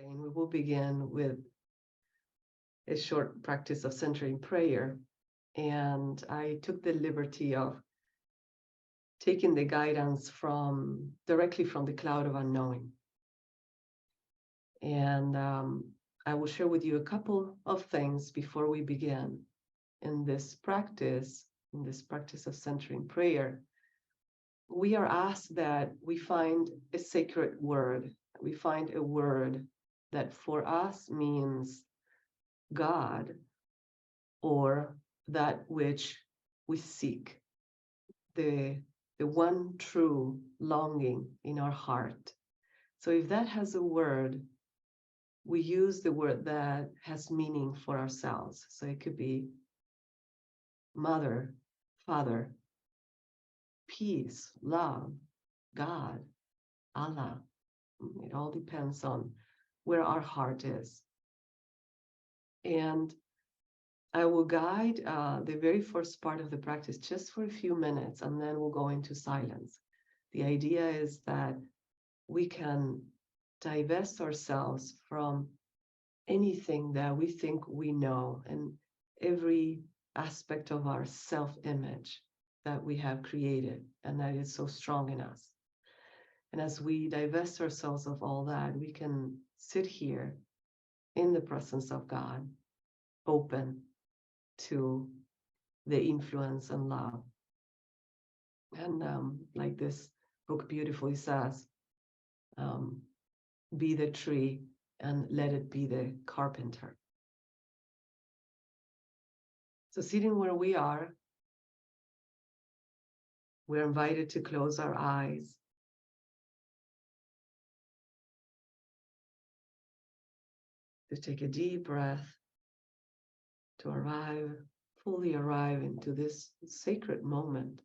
We will begin with a short practice of centering prayer. And I took the liberty of taking the guidance directly from the cloud of unknowing. And I will share with you a couple of things before we begin in this practice of centering prayer. We are asked that we find a sacred word. We find a word that for us means God, or that which we seek, the one true longing in our heart. So if that has a word, we use the word that has meaning for ourselves. So it could be mother, father, peace, love, God, Allah. It all depends on where our heart is. And I will guide the very first part of the practice just for a few minutes, and then we'll go into silence. The idea is that we can divest ourselves from anything that we think we know and every aspect of our self-image that we have created and that is so strong in us. And as we divest ourselves of all that, we can sit here in the presence of God, open to the influence and love. And like this book beautifully says, be the tree and let it be the carpenter. So sitting where we are, we're invited to close our eyes. To take a deep breath, to fully arrive into this sacred moment.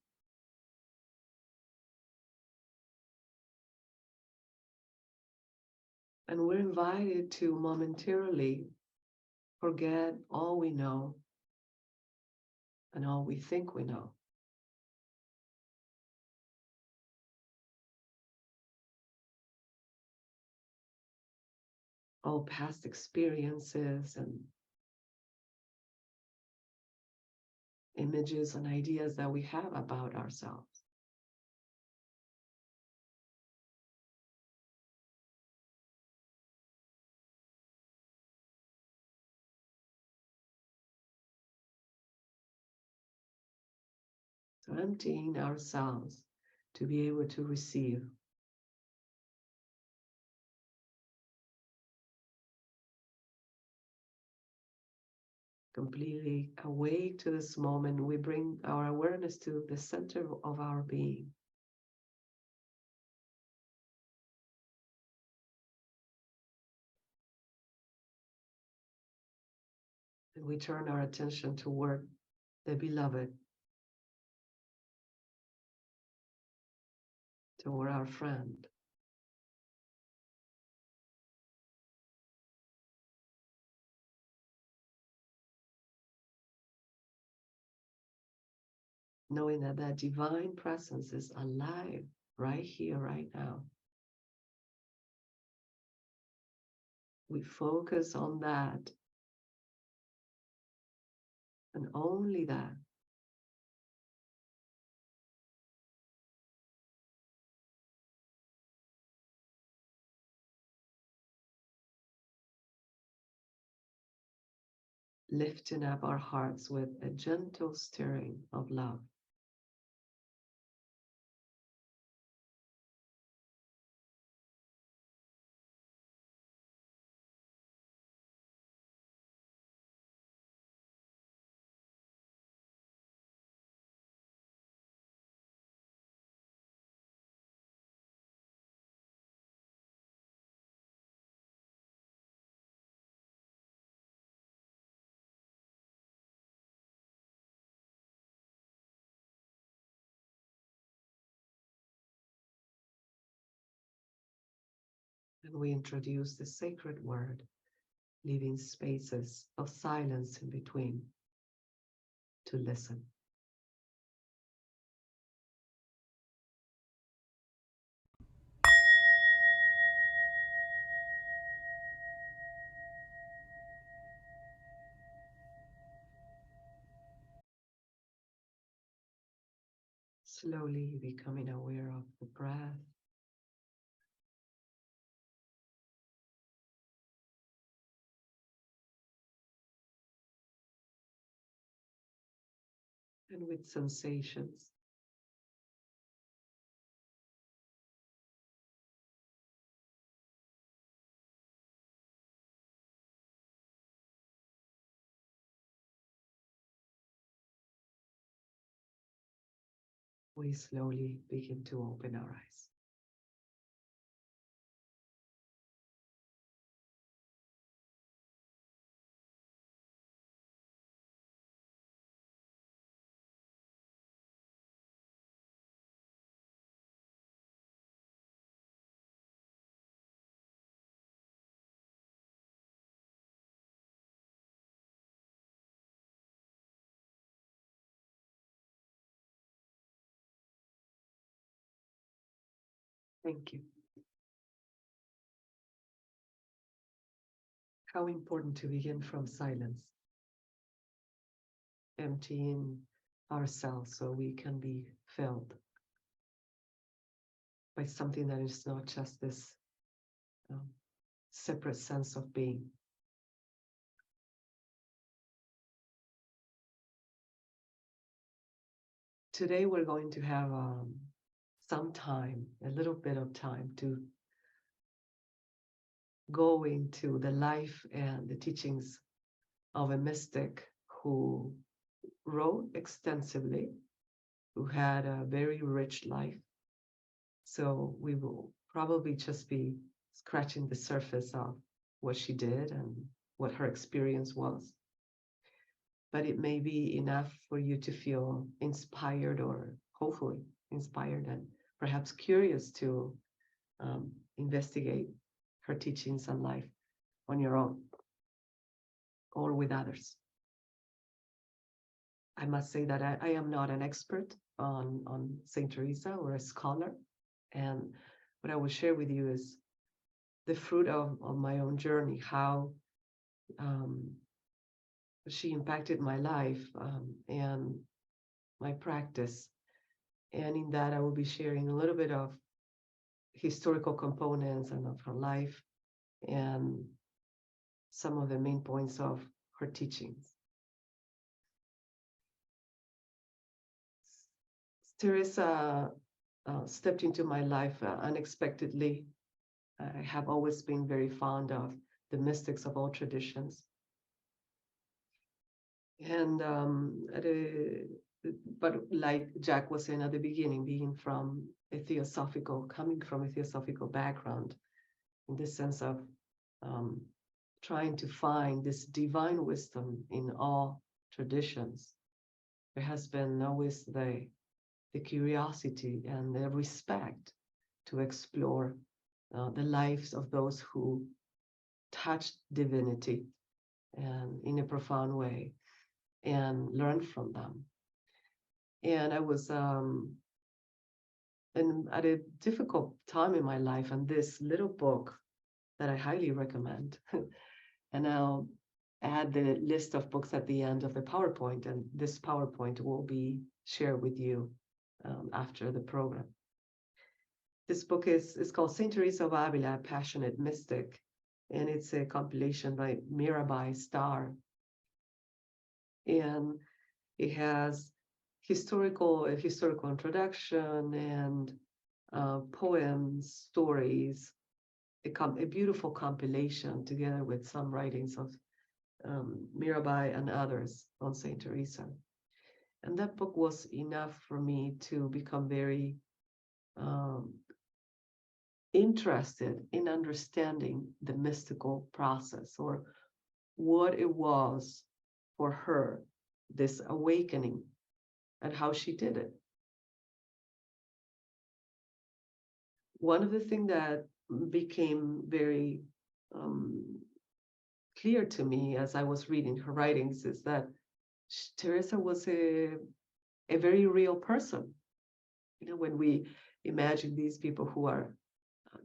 And we're invited to momentarily forget all we know and all we think we know. All past experiences and images and ideas that we have about ourselves. So emptying ourselves to be able to receive. Completely awake to this moment, we bring our awareness to the center of our being. And we turn our attention toward the beloved, toward our friend. Knowing that that divine presence is alive right here, right now. We focus on that and only that. Lifting up our hearts with a gentle stirring of love. And we introduce the sacred word, leaving spaces of silence in between to listen. Slowly becoming aware of the breath. And with sensations. We slowly begin to open our eyes. Thank you. How important to begin from silence, emptying ourselves so we can be filled by something that is not just this um, separate sense of being. Today we're going to have some time, a little bit of time to go into the life and the teachings of a mystic who wrote extensively, who had a very rich life. So we will probably just be scratching the surface of what she did and what her experience was. But it may be enough for you to feel inspired, or hopefully inspired and perhaps curious to investigate her teachings and life on your own or with others. I must say that I am not an expert on St. Teresa or a scholar. And what I will share with you is the fruit of my own journey, how she impacted my life and my practice. And in that, I will be sharing a little bit of historical components and of her life and some of the main points of her teachings. Teresa stepped into my life unexpectedly. I have always been very fond of the mystics of all traditions. And but like Jack was saying at the beginning, coming from a theosophical background, in the sense of trying to find this divine wisdom in all traditions, there has been always the curiosity and the respect to explore the lives of those who touched divinity and in a profound way and learn from them. And I was at a difficult time in my life, and this little book that I highly recommend, and I'll add the list of books at the end of the PowerPoint, and this PowerPoint will be shared with you after the program. This book is called St.Teresa of Avila, a Passionate Mystic, and it's a compilation by Mirabai Starr. And it has historical introduction and poems, stories, a beautiful compilation together with some writings of Mirabai and others on St. Teresa. And that book was enough for me to become very interested in understanding the mystical process, or what it was for her, this awakening, and how she did it. One of the things that became very clear to me as I was reading her writings is that Teresa was a very real person. You know, when we imagine these people who are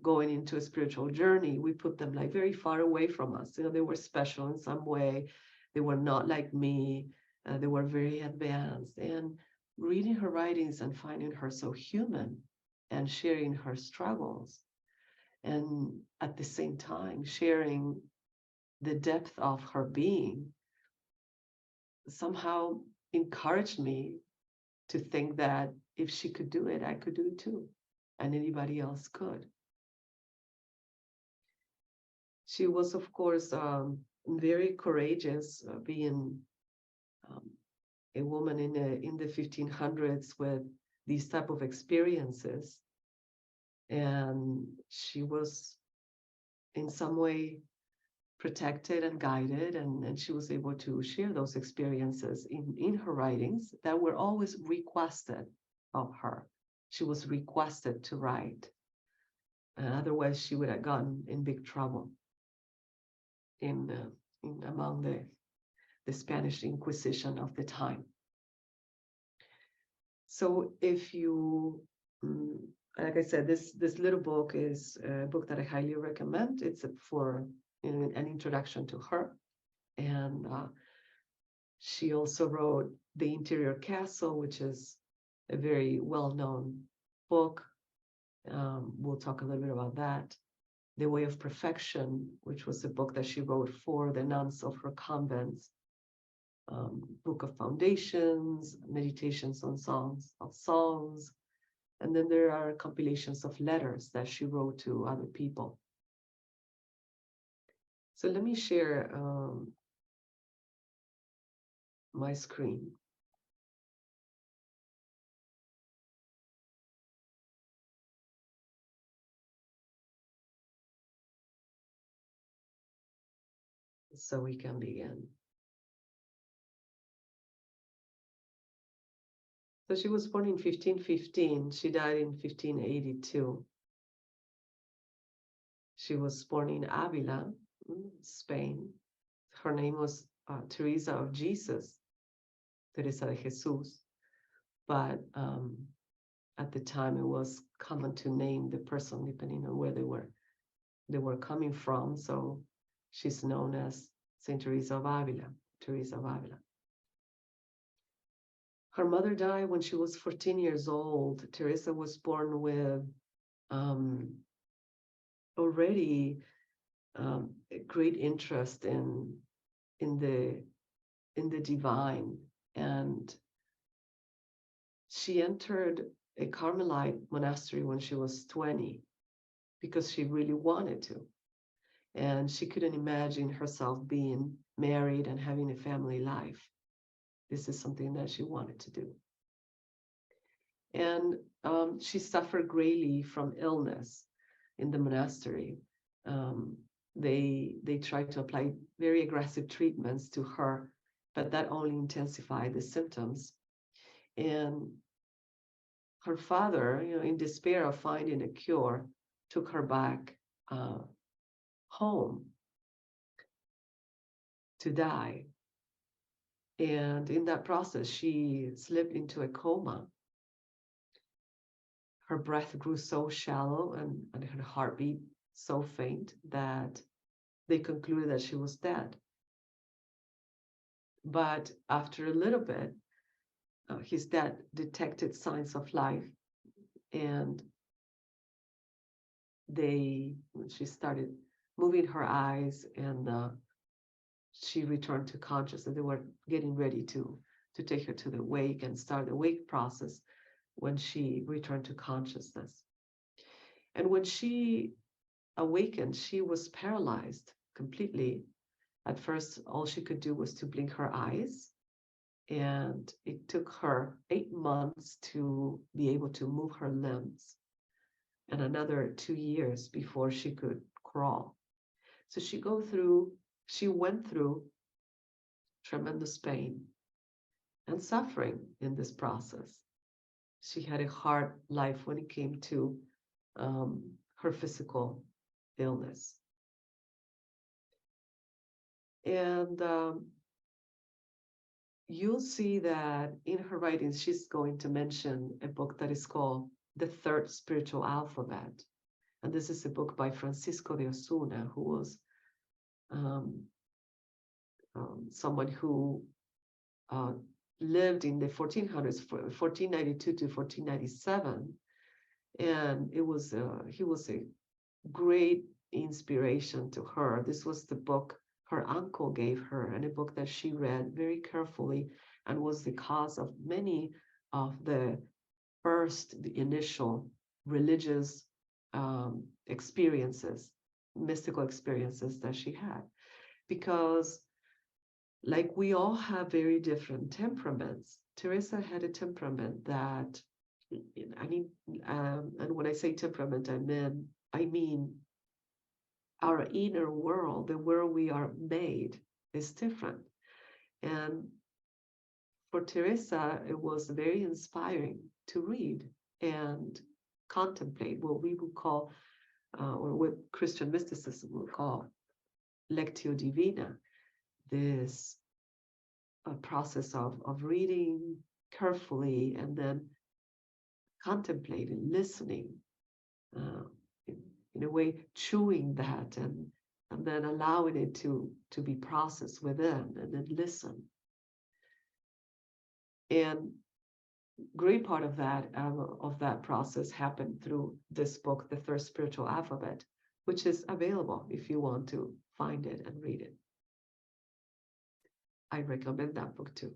going into a spiritual journey, we put them like very far away from us. You know, they were special in some way. They were not like me. They were very advanced. And reading her writings and finding her so human and sharing her struggles, and at the same time sharing the depth of her being, somehow encouraged me to think that if she could do it, I could do it too, and anybody else could. She was, of course, very courageous, being um, a woman in the 1500s with these type of experiences, and she was in some way protected and guided, and she was able to share those experiences in her writings that were always requested of her. She was requested to write, otherwise she would have gotten in big trouble in, among the Spanish Inquisition of the time. So if you, like I said, this little book is a book that I highly recommend. It's for an introduction to her. And she also wrote The Interior Castle, which is a very well-known book. We'll talk a little bit about that. The Way of Perfection, which was a book that she wrote for the nuns of her convents. Book of Foundations, Meditations on Songs, and then there are compilations of letters that she wrote to other people. So let me share my screen. So we can begin. So she was born in 1515. She died in 1582. She was born in Avila, Spain. Her name was Teresa of Jesus, Teresa de Jesús. But at the time, it was common to name the person depending on where they were coming from. So she's known as St. Teresa of Avila, Teresa of Avila. Her mother died when she was 14 years old. Teresa was born with already a great interest in the divine, and she entered a Carmelite monastery when she was 20 because she really wanted to, and she couldn't imagine herself being married and having a family life. This is something that she wanted to do. And she suffered greatly from illness in the monastery. They tried to apply very aggressive treatments to her, but that only intensified the symptoms. And her father, in despair of finding a cure, took her back home to die. And in that process, she slipped into a coma. Her breath grew so shallow and her heartbeat so faint that they concluded that she was dead. But after a little bit, his dad detected signs of life, and she started moving her eyes, and she returned to consciousness. They were getting ready to take her to the wake and start the wake process when she returned to consciousness. And when she awakened, she was paralyzed completely. At first, all she could do was to blink her eyes, and it took her 8 months to be able to move her limbs, and another 2 years before she could crawl. So she went through tremendous pain and suffering in this process. She had a hard life when it came to her physical illness. And you'll see that in her writings, she's going to mention a book that is called The Third Spiritual Alphabet. And this is a book by Francisco de Osuna, who was someone who lived in the 1400s, 1492 to 1497, and he was a great inspiration to her. This was the book her uncle gave her, and a book that she read very carefully, and was the cause of many of the initial religious experiences, mystical experiences that she had. Because, like, we all have very different temperaments. Teresa had a temperament that, I mean, and when I say temperament, I mean our inner world, the world we are made, is different. And for Teresa, it was very inspiring to read and contemplate what we would call, or what Christian mysticism would call, lectio divina, this process of reading carefully and then contemplating, listening, uh, in a way, chewing that, and then allowing it to be processed within, and then listen. And great part of that process happened through this book, The Third Spiritual Alphabet, which is available if you want to find it and read it. I recommend that book too.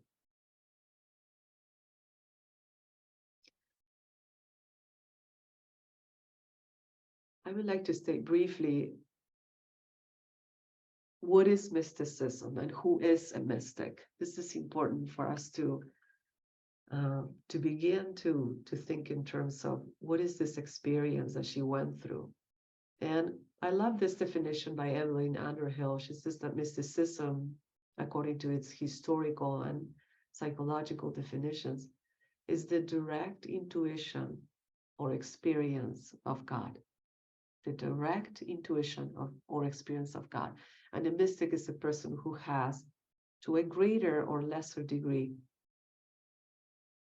I would like to state briefly what is mysticism and who is a mystic. This is important for us to begin to think in terms of what is this experience that she went through. And I love this definition by Evelyn Underhill. She says that mysticism, according to its historical and psychological definitions, is the direct intuition or experience of God. The direct intuition of or experience of God. And a mystic is a person who has, to a greater or lesser degree,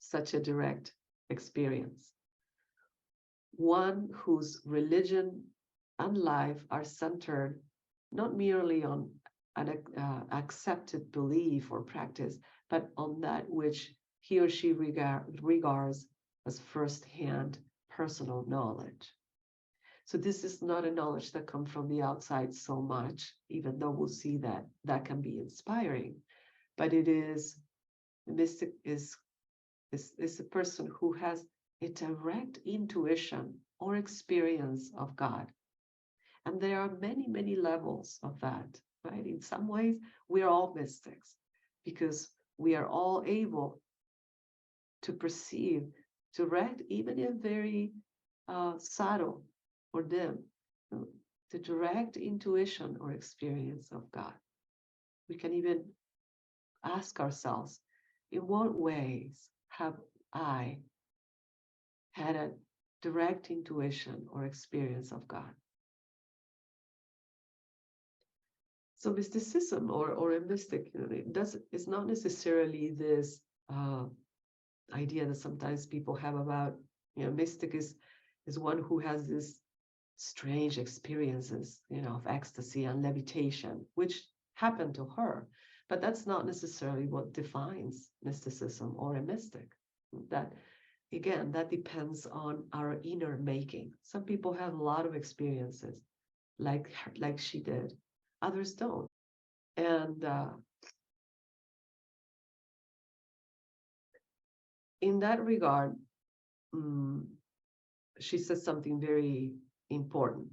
such a direct experience. One whose religion and life are centered not merely on an accepted belief or practice, but on that which he or she regards as first-hand personal knowledge. So this is not a knowledge that comes from the outside so much, even though we'll see that that can be inspiring. But it is, the mystic is a person who has a direct intuition or experience of God. And there are many, many levels of that, right? In some ways, we are all mystics because we are all able to perceive direct, even in very subtle or dim, the direct intuition or experience of God. We can even ask ourselves, in what ways have I had a direct intuition or experience of God? So mysticism or a mystic, it's not necessarily this idea that sometimes people have about, mystic is one who has this strange experiences, of ecstasy and levitation, which happened to her. But that's not necessarily what defines mysticism or a mystic. That, again, that depends on our inner making. Some people have a lot of experiences, like she did. Others don't. And in that regard, she says something very important.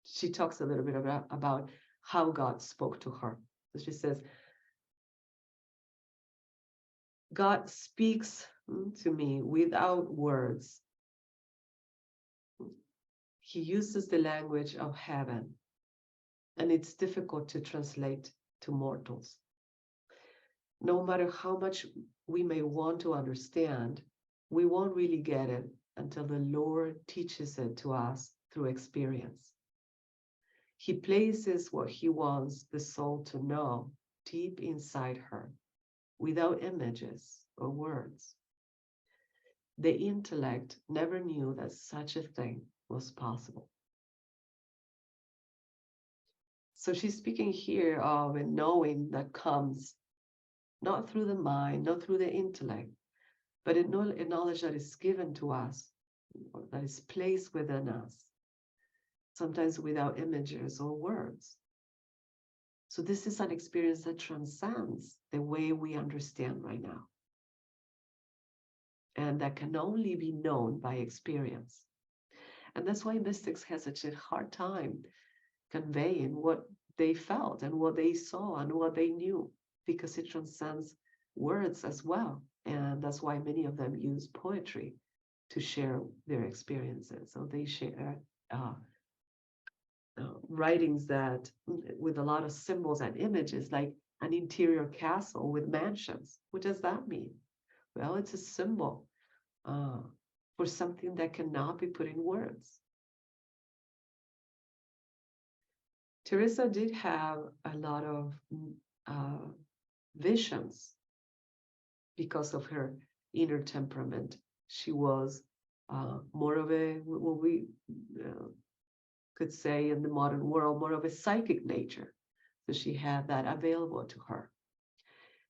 She talks a little bit about how God spoke to her. So she says, God speaks to me without words. He uses the language of heaven, and it's difficult to translate to mortals. No matter how much we may want to understand, we won't really get it until the Lord teaches it to us through experience. He places what he wants the soul to know deep inside her, without images or words. The intellect never knew that such a thing was possible. So she's speaking here of a knowing that comes not through the mind, not through the intellect, but a knowledge that is given to us, or that is placed within us, sometimes without images or words. So this is an experience that transcends the way we understand right now, and that can only be known by experience. And that's why mystics had such a hard time conveying what they felt and what they saw and what they knew, because it transcends words as well. And that's why many of them use poetry to share their experiences. So they share writings that with a lot of symbols and images, like an interior castle with mansions. What does that mean? Well, it's a symbol for something that cannot be put in words. Teresa did have a lot of visions because of her inner temperament. She was more of a, what we could say in the modern world, more of a psychic nature. So she had that available to her.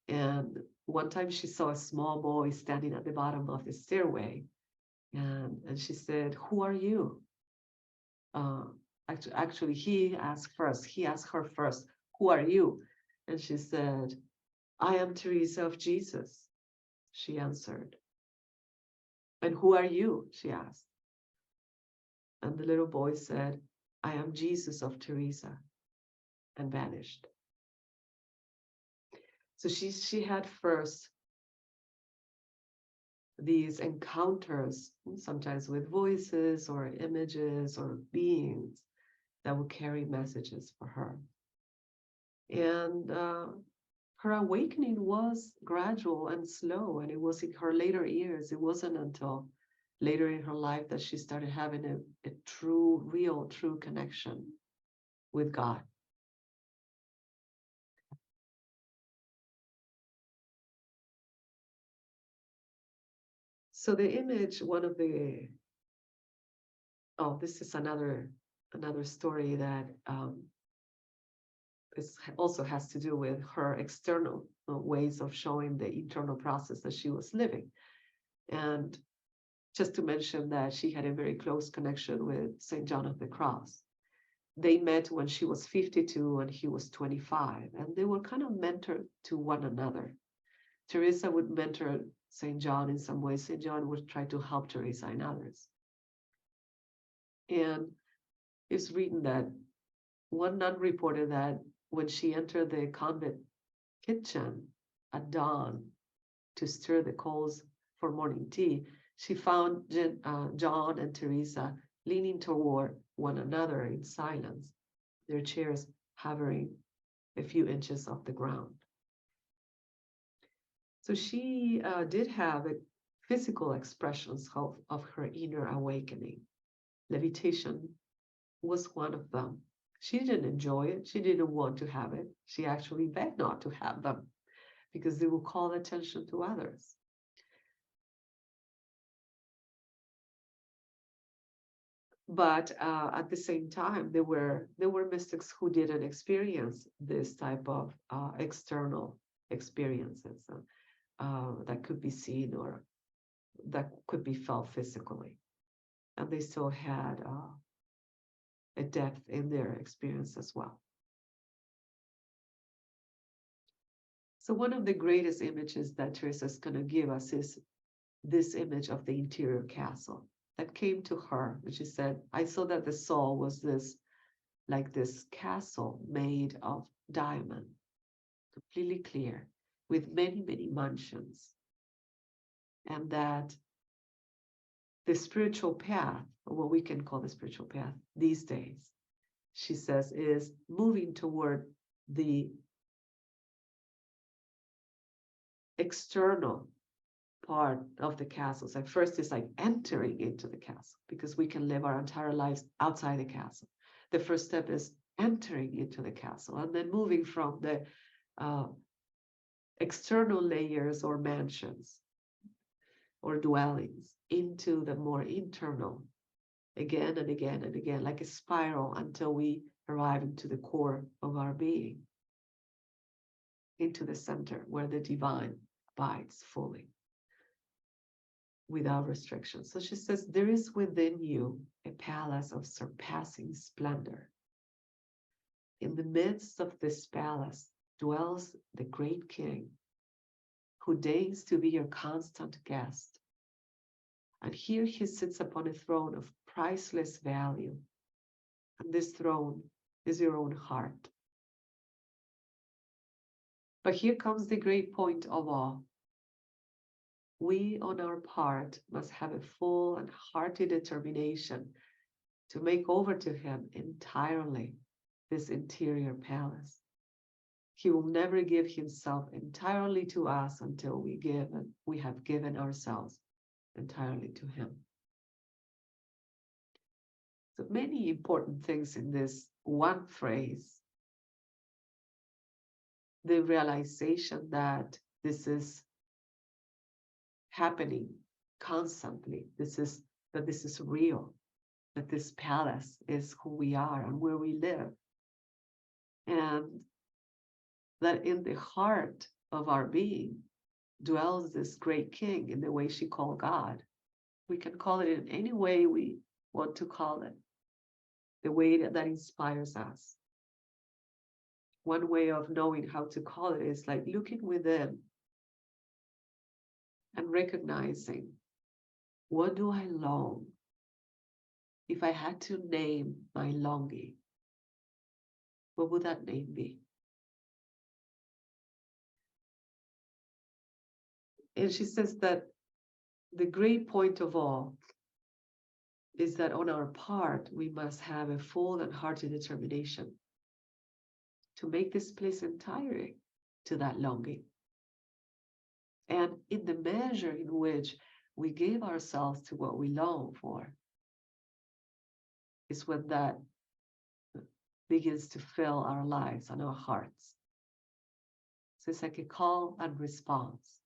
And one time she saw a small boy standing at the bottom of the stairway. And she said, "Who are you?" Actually, he asked her first, "Who are you?" And she said, "I am Teresa of Jesus," she answered. "And who are you?" she asked. And the little boy said, "I am Jesus of Teresa," and vanished. So she had first these encounters, sometimes with voices or images or beings that would carry messages for her. And her awakening was gradual and slow, and it was in her later years. It wasn't until later in her life that she started having a true, real, true connection with God. So the image, one of the, oh, this is another story that this also has to do with her external ways of showing the internal process that she was living. And just to mention that she had a very close connection with St. John of the Cross. They met when she was 52 and he was 25, and they were kind of mentored to one another. Teresa would mentor St. John in some ways. St. John would try to help Teresa in others. And it's written that one nun reported that when she entered the convent kitchen at dawn to stir the coals for morning tea, she found John and Teresa leaning toward one another in silence, their chairs hovering a few inches off the ground. So she did have physical expressions of her inner awakening. Levitation was one of them. She didn't enjoy it. She didn't want to have it. She actually begged not to have them because they will call attention to others. But at the same time, there were mystics who didn't experience this type of external experiences that could be seen or that could be felt physically, and they still had a depth in their experience as well. So one of the greatest images that Teresa is going to give us is this image of the interior castle that came to her. And she said, "I saw that the soul was this castle made of diamond, completely clear, with many, many mansions. And that the spiritual path, or what we can call the spiritual path these days," she says, "is moving toward the external part of the castle." So first it's like entering into the castle, because we can live our entire lives outside the castle. The first step is entering into the castle, and then moving from the external layers or mansions or dwellings into the more internal, again and again and again, like a spiral, until we arrive into the core of our being. into the center where the divine abides fully, without restriction. So she says, there is within you a palace of surpassing splendor. In the midst of this palace dwells the great king, who deigns to be your constant guest. And here he sits upon a throne of priceless value. And this throne is your own heart. But here comes the great point of all. We, on our part, must have a full and hearty determination to make over to him entirely this interior palace. He will never give himself entirely to us until we have given ourselves entirely to him. So many important things in this one phrase. The realization that this is happening constantly, this is real, that this palace is who we are and where we live, and that in the heart of our being dwells this great king in the way she called God. We can call it in any way we want to call it, the way that inspires us. One way of knowing how to call it is like looking within and recognizing, what do I long? If I had to name my longing, what would that name be? And she says that the great point of all is that on our part, we must have a full and hearty determination to make this place entire to that longing. And in the measure in which we give ourselves to what we long for, is when that begins to fill our lives and our hearts. So it's like a call and response.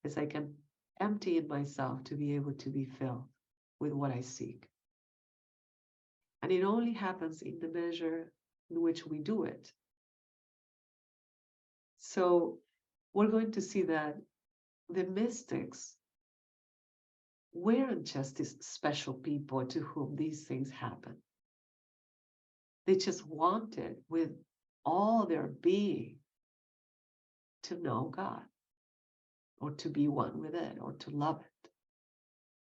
It's like an empty in myself to be able to be filled with what I seek. And it only happens in the measure in which we do it. So we're going to see that the mystics weren't just these special people to whom these things happen. They just wanted with all their being to know God, or to be one with it, or to love it.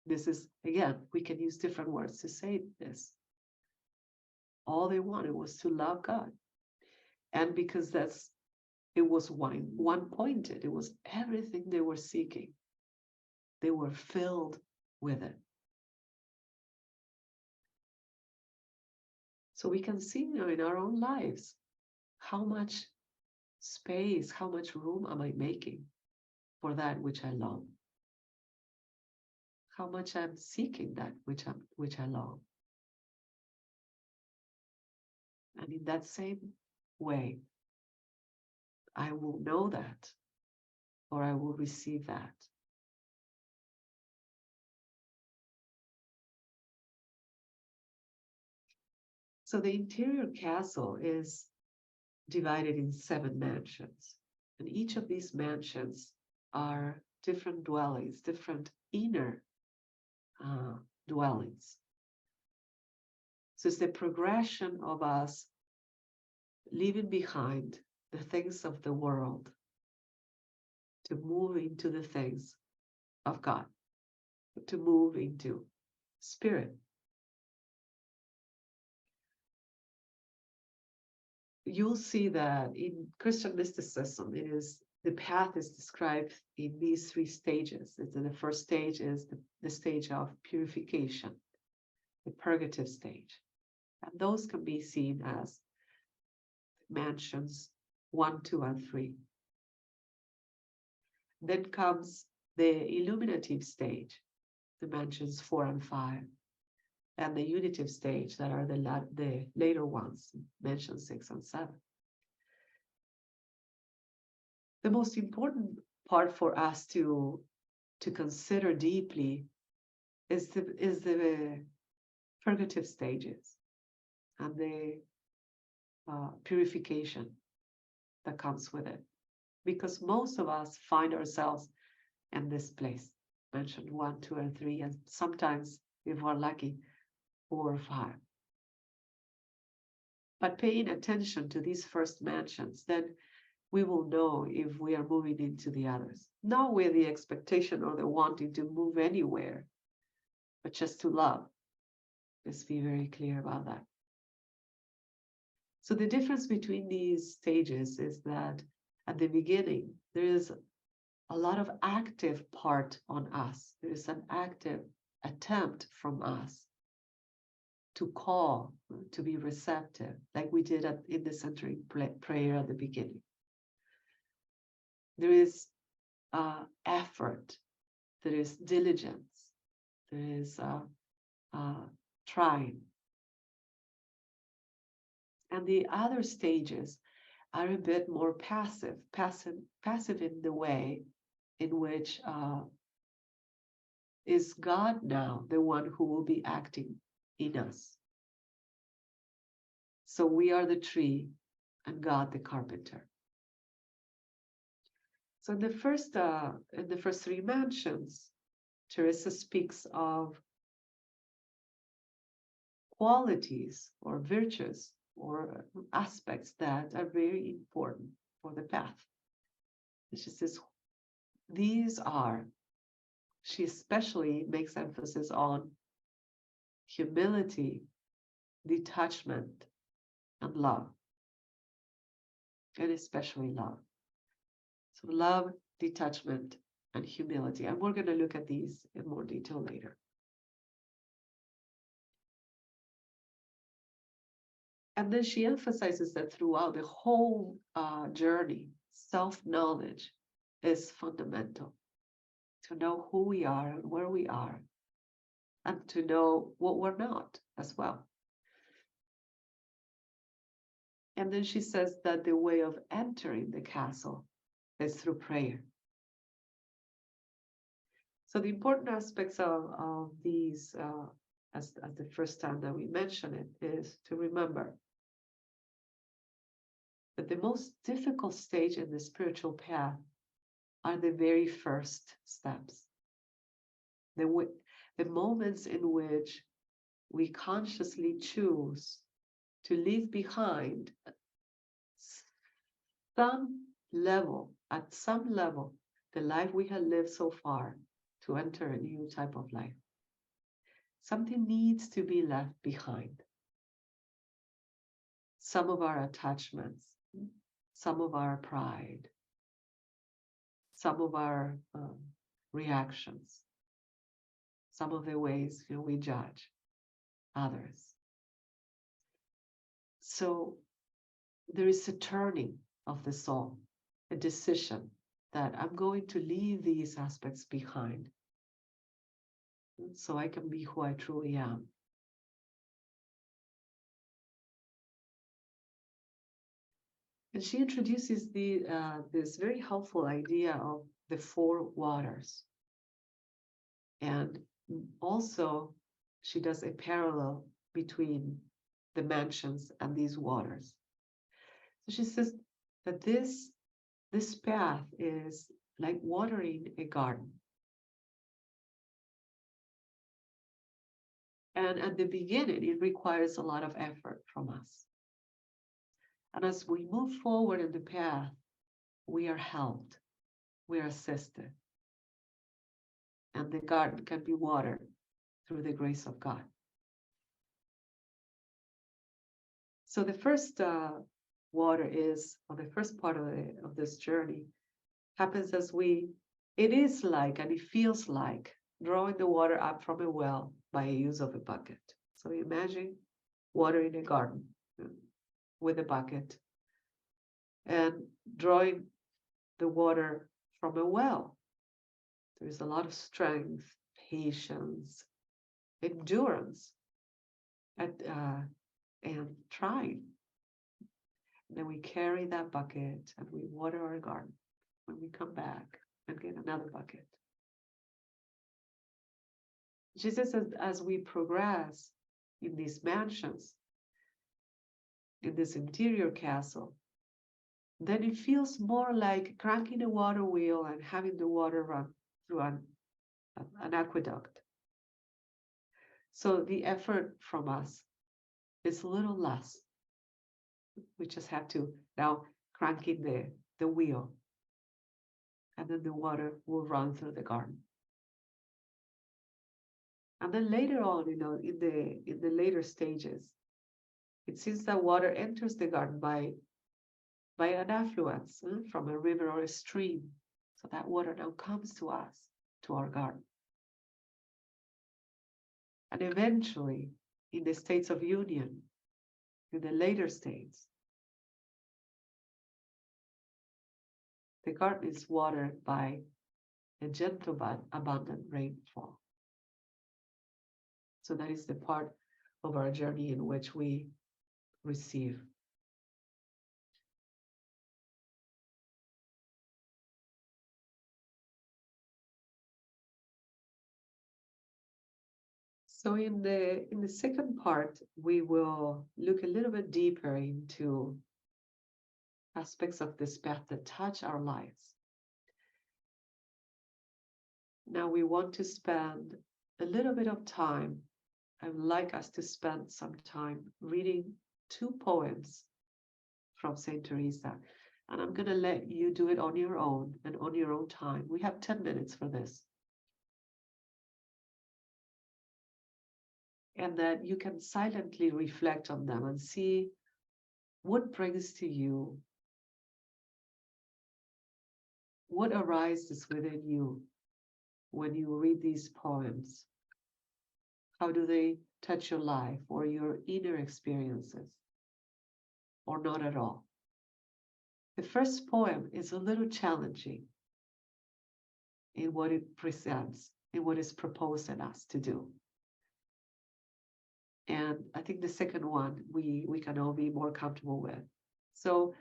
This is, again, we can use different words to say this. All they wanted was to love God. And because it was one-pointed, it was everything they were seeking. They were filled with it. So we can see, in our own lives, how much space, how much room am I making for that which I long? How much I'm seeking that which I long. And in that same way, I will know that, or I will receive that. So the interior castle is divided in 7 mansions. And each of these mansions are different dwellings, different inner dwellings. So it's the progression of us leaving behind the things of the world to move into the things of God, to move into spirit. You'll see that in Christian mysticism, the path is described in these 3 stages. The first stage is the stage of purification, the purgative stage. And those can be seen as mansions 1, 2, and 3. Then comes the illuminative stage, the mansions 4 and 5, and the unitive stage, that are the later ones, mansions 6 and 7. The most important part for us to consider deeply is the purgative stages and the purification that comes with it. because most of us find ourselves in this place. Mentioned 1, 2, and 3, and sometimes, if we're lucky, 4 or 5. But paying attention to these first mentions, then we will know if we are moving into the others. Not with the expectation or the wanting to move anywhere, but just to love. Let's be very clear about that. So the difference between these stages is that at the beginning, there is a lot of active part on us. There is an active attempt from us to call, to be receptive, like we did in the centering prayer at the beginning. There is effort, there is diligence, there is trying. And the other stages are a bit more passive in the way in which is God now the one who will be acting in us. So we are the tree and God the carpenter. So in the first 3 mentions, Teresa speaks of qualities or virtues or aspects that are very important for the path. She says, these are, she especially makes emphasis on humility, detachment, and love, and especially love. So love, detachment, and humility. And we're going to look at these in more detail later. And then she emphasizes that throughout the whole journey, self-knowledge is fundamental. To know who we are and where we are, and to know what we're not as well. And then she says that the way of entering the castle is through prayer. So the important aspects of these, as the first time that we mention it, is to remember that the most difficult stage in the spiritual path are the very first steps. The moments in which we consciously choose to leave behind at some level, the life we have lived so far, to enter a new type of life. Something needs to be left behind. Some of our attachments, some of our pride, some of our reactions, some of the ways we judge others. So there is a turning of the soul, a decision that I'm going to leave these aspects behind so I can be who I truly am. And she introduces this very helpful idea of the 4 waters. And also, she does a parallel between the mansions and these waters. So she says that this path is like watering a garden. And at the beginning, it requires a lot of effort from us. And as we move forward in the path, we are helped, we are assisted. And the garden can be watered through the grace of God. So the first water is, or the first part of this journey, happens as it is like, and it feels like, drawing the water up from a well by a use of a bucket. So imagine watering a garden with a bucket and drawing the water from a well. There's a lot of strength, patience, endurance, and trying. And then we carry that bucket and we water our garden. When we come back and get another bucket. She says as we progress in these mansions, in this interior castle, then it feels more like cranking a water wheel and having the water run through an aqueduct. So the effort from us is a little less. We just have to now cranking the wheel, and then the water will run through the garden. And then later on, in the later stages, it seems that water enters the garden by an affluence from a river or a stream. So that water now comes to us, to our garden. And eventually, in the states of union, in the later states, the garden is watered by a gentle but abundant rainfall. So that is the part of our journey in which we receive. So in the second part, we will look a little bit deeper into aspects of this path that touch our lives. Now we want to spend a little bit of time. I would like us to spend some time reading 2 poems from St. Teresa. And I'm going to let you do it on your own and on your own time. We have 10 minutes for this. And that you can silently reflect on them and see what brings to you, what arises within you when you read these poems. How do they touch your life or your inner experiences, or not at all? The first poem is a little challenging in what it presents, in what is proposed in us to do. And I think the second one we can all be more comfortable with. So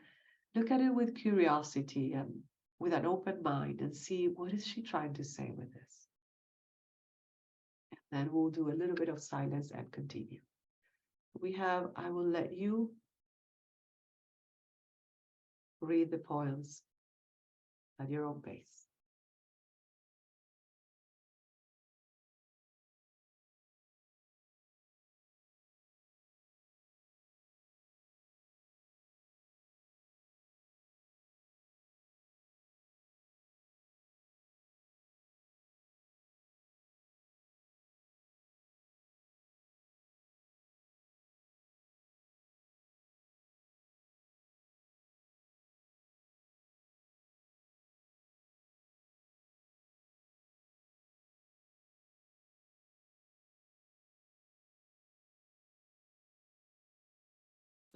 look at it with curiosity and with an open mind and see, what is she trying to say with this? And then we'll do a little bit of silence and continue. We have, I will let you read the poems at your own pace.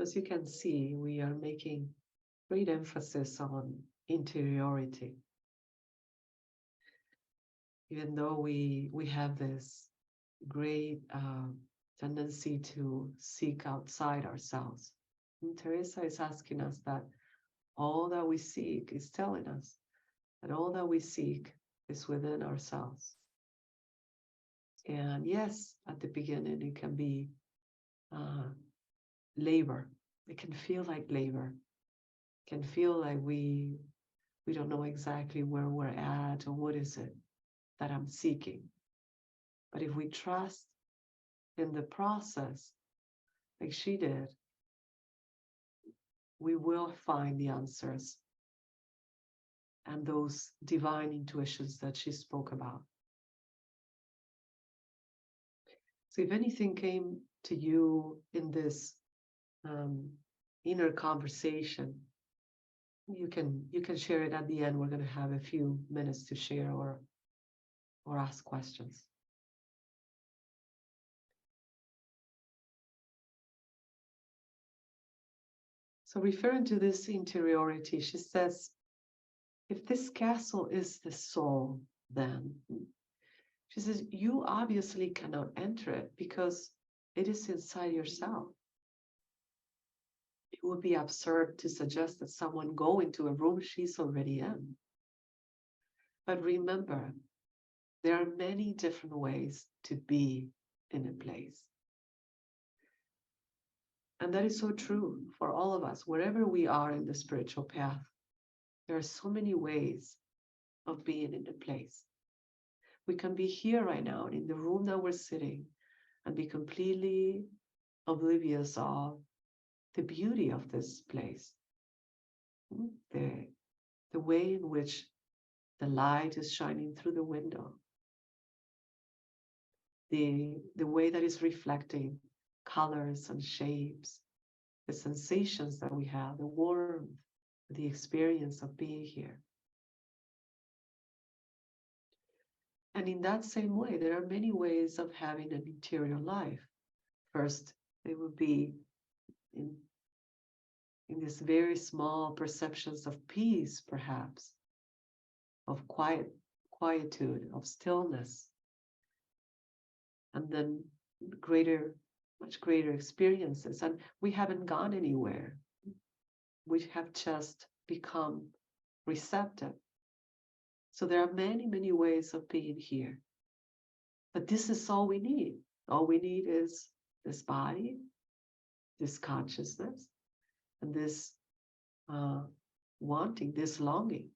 As you can see, we are making great emphasis on interiority. Even though we have this great tendency to seek outside ourselves. And Teresa is asking us that all that we seek is telling us that all that we seek is within ourselves. And yes, at the beginning, it can be labor. It can feel like labor. It can feel like we don't know exactly where we're at or what is it that I'm seeking. But if we trust in the process, like she did, we will find the answers and those divine intuitions that she spoke about. So if anything came to you in this inner conversation, you can share it at the end. We're going to have a few minutes to share or ask questions. So referring to this interiority, she says, if this castle is the soul, then she says, you obviously cannot enter it because it is inside yourself. It would be absurd to suggest that someone go into a room she's already in. But remember, there are many different ways to be in a place. And that is so true for all of us, wherever we are in the spiritual path. There are so many ways of being in a place. We can be here right now in the room that we're sitting and be completely oblivious of the beauty of this place, the, the way in which the light is shining through the window, the way that is reflecting colors and shapes, the sensations that we have, the warmth, the experience of being here. And in that same way, there are many ways of having an interior life. First, it would be in these very small perceptions of peace, perhaps, of quietude, of stillness, and then much greater experiences. And we haven't gone anywhere. We have just become receptive. So there are many, many ways of being here. But this is all we need. All we need is this body, this consciousness, and this wanting, this longing,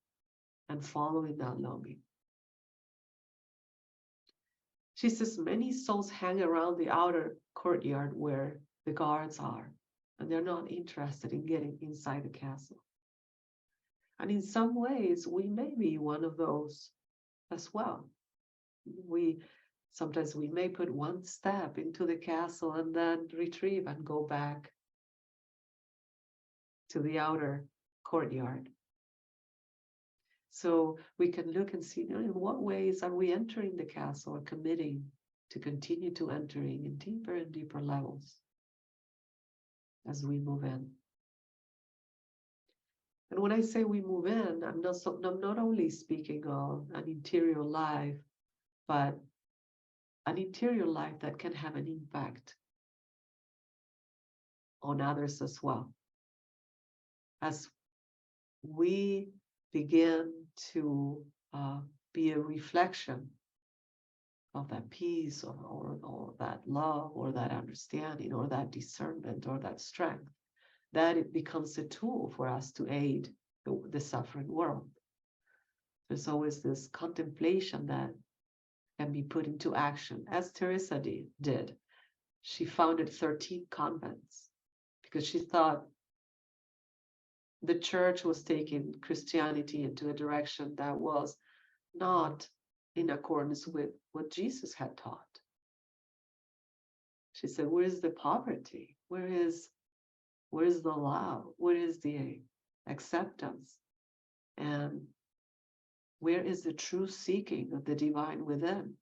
and following that longing. She says many souls hang around the outer courtyard where the guards are, and they're not interested in getting inside the castle. And in some ways, we may be one of those as well. Sometimes we may put one step into the castle and then retrieve and go back to the outer courtyard. So we can look and see, in what ways are we entering the castle or committing to continue to entering in deeper and deeper levels as we move in. And when I say we move in, I'm not only speaking of an interior life, but an interior life that can have an impact on others as well. As we begin to be a reflection of that peace or that love or that understanding or that discernment or that strength, that it becomes a tool for us to aid the suffering world. There's always this contemplation that can be put into action, as Teresa did. She founded 13 convents because she thought the church was taking Christianity into a direction that was not in accordance with what Jesus had taught. She said, where is the poverty? Where is the love? Where is the acceptance? And where is the true seeking of the divine within?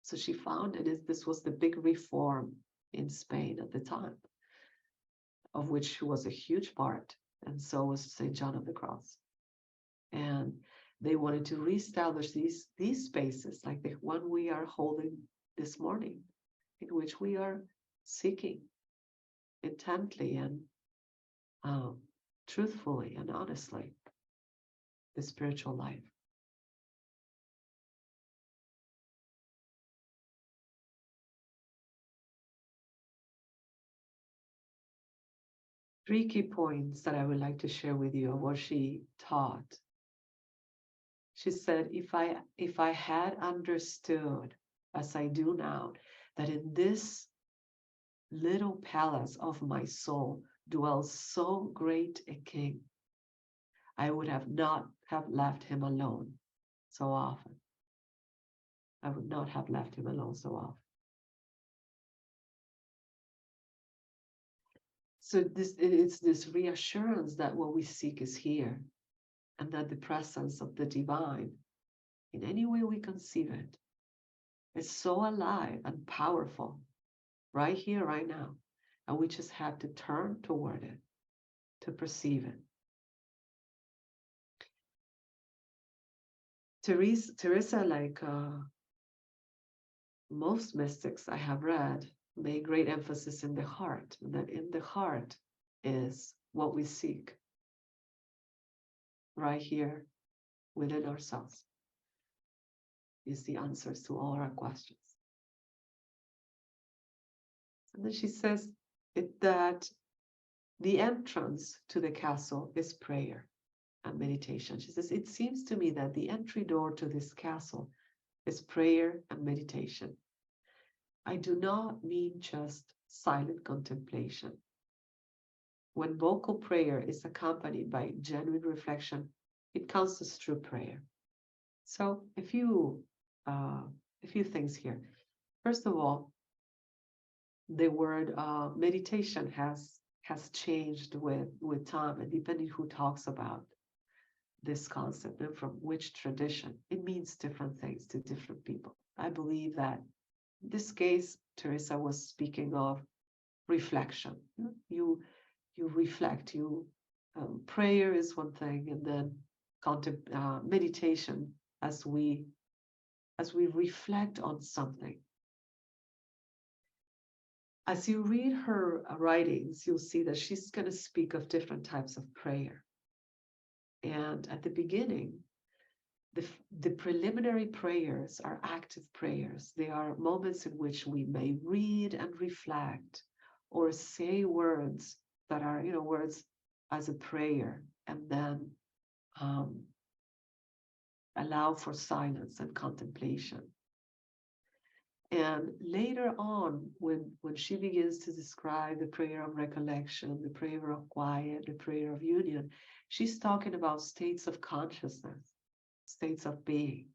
So she found this was the big reform in Spain at the time, of which she was a huge part, and so was St. John of the Cross. And they wanted to reestablish these spaces like the one we are holding this morning, in which we are seeking intently and truthfully and honestly the spiritual life. Three key points that I would like to share with you of what she taught. She said, if I had understood, as I do now, that in this little palace of my soul dwells so great a king, I would not have left him alone so often. I would not have left him alone so often. So it's this reassurance that what we seek is here, and that the presence of the divine, in any way we conceive it, is so alive and powerful right here, right now. And we just have to turn toward it to perceive it. Teresa, like most mystics I have read, made great emphasis in the heart, and that in the heart is what we seek right here within ourselves, is the answers to all our questions. And then she says, that the entrance to the castle is prayer and meditation. She says, it seems to me that the entry door to this castle is prayer and meditation. I do not mean just silent contemplation. When vocal prayer is accompanied by genuine reflection, it counts as true prayer. So a few things here. First of all, the word meditation has changed with time, and depending who talks about this concept and from which tradition, it means different things to different people. I believe that in this case, Teresa was speaking of reflection. You reflect. Prayer is one thing, and then meditation as we reflect on something. As you read her writings, you'll see that she's going to speak of different types of prayer. And at the beginning, the preliminary prayers are active prayers. They are moments in which we may read and reflect or say words that are, words as a prayer, and then allow for silence and contemplation. And later on, when she begins to describe the prayer of recollection, the prayer of quiet, the prayer of union, she's talking about states of consciousness, states of being.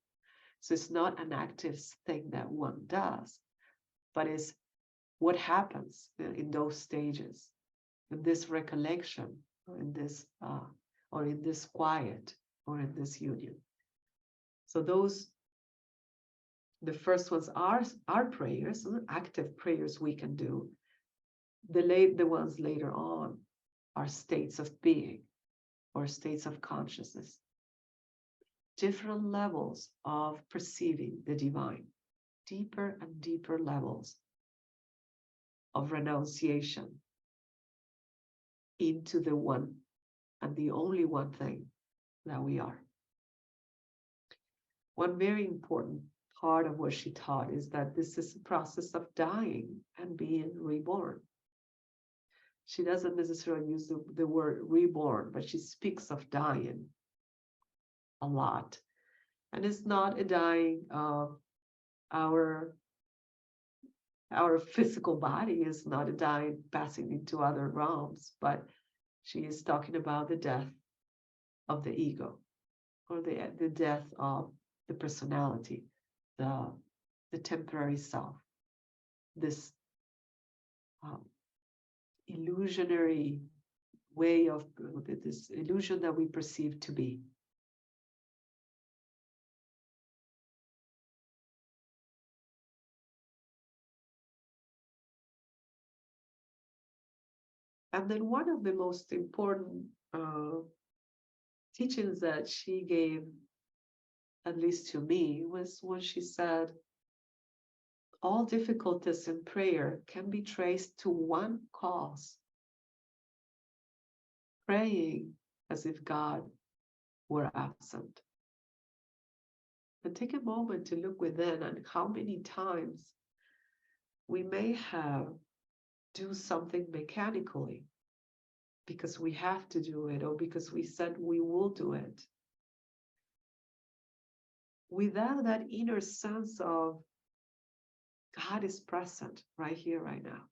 So it's not an active thing that one does, but it's what happens in those stages, in this recollection, or in this quiet, or in this union. So the first ones are prayers, active prayers we can do. The ones later on are states of being or states of consciousness. Different levels of perceiving the divine, deeper and deeper levels of renunciation into the one and the only one thing that we are. One very important part of what she taught is that this is a process of dying and being reborn. She doesn't necessarily use the word reborn, but she speaks of dying a lot. And it's not a dying of our physical body, is not a dying passing into other realms, but she is talking about the death of the ego, or the death of the personality, the temporary self, this illusionary way of this illusion that we perceive to be. And then one of the most important teachings that she gave, at least to me, was when she said, all difficulties in prayer can be traced to one cause: praying as if God were absent. And take a moment to look within and how many times we may have do something mechanically because we have to do it, or because we said we will do it, without that inner sense of God is present right here, right now.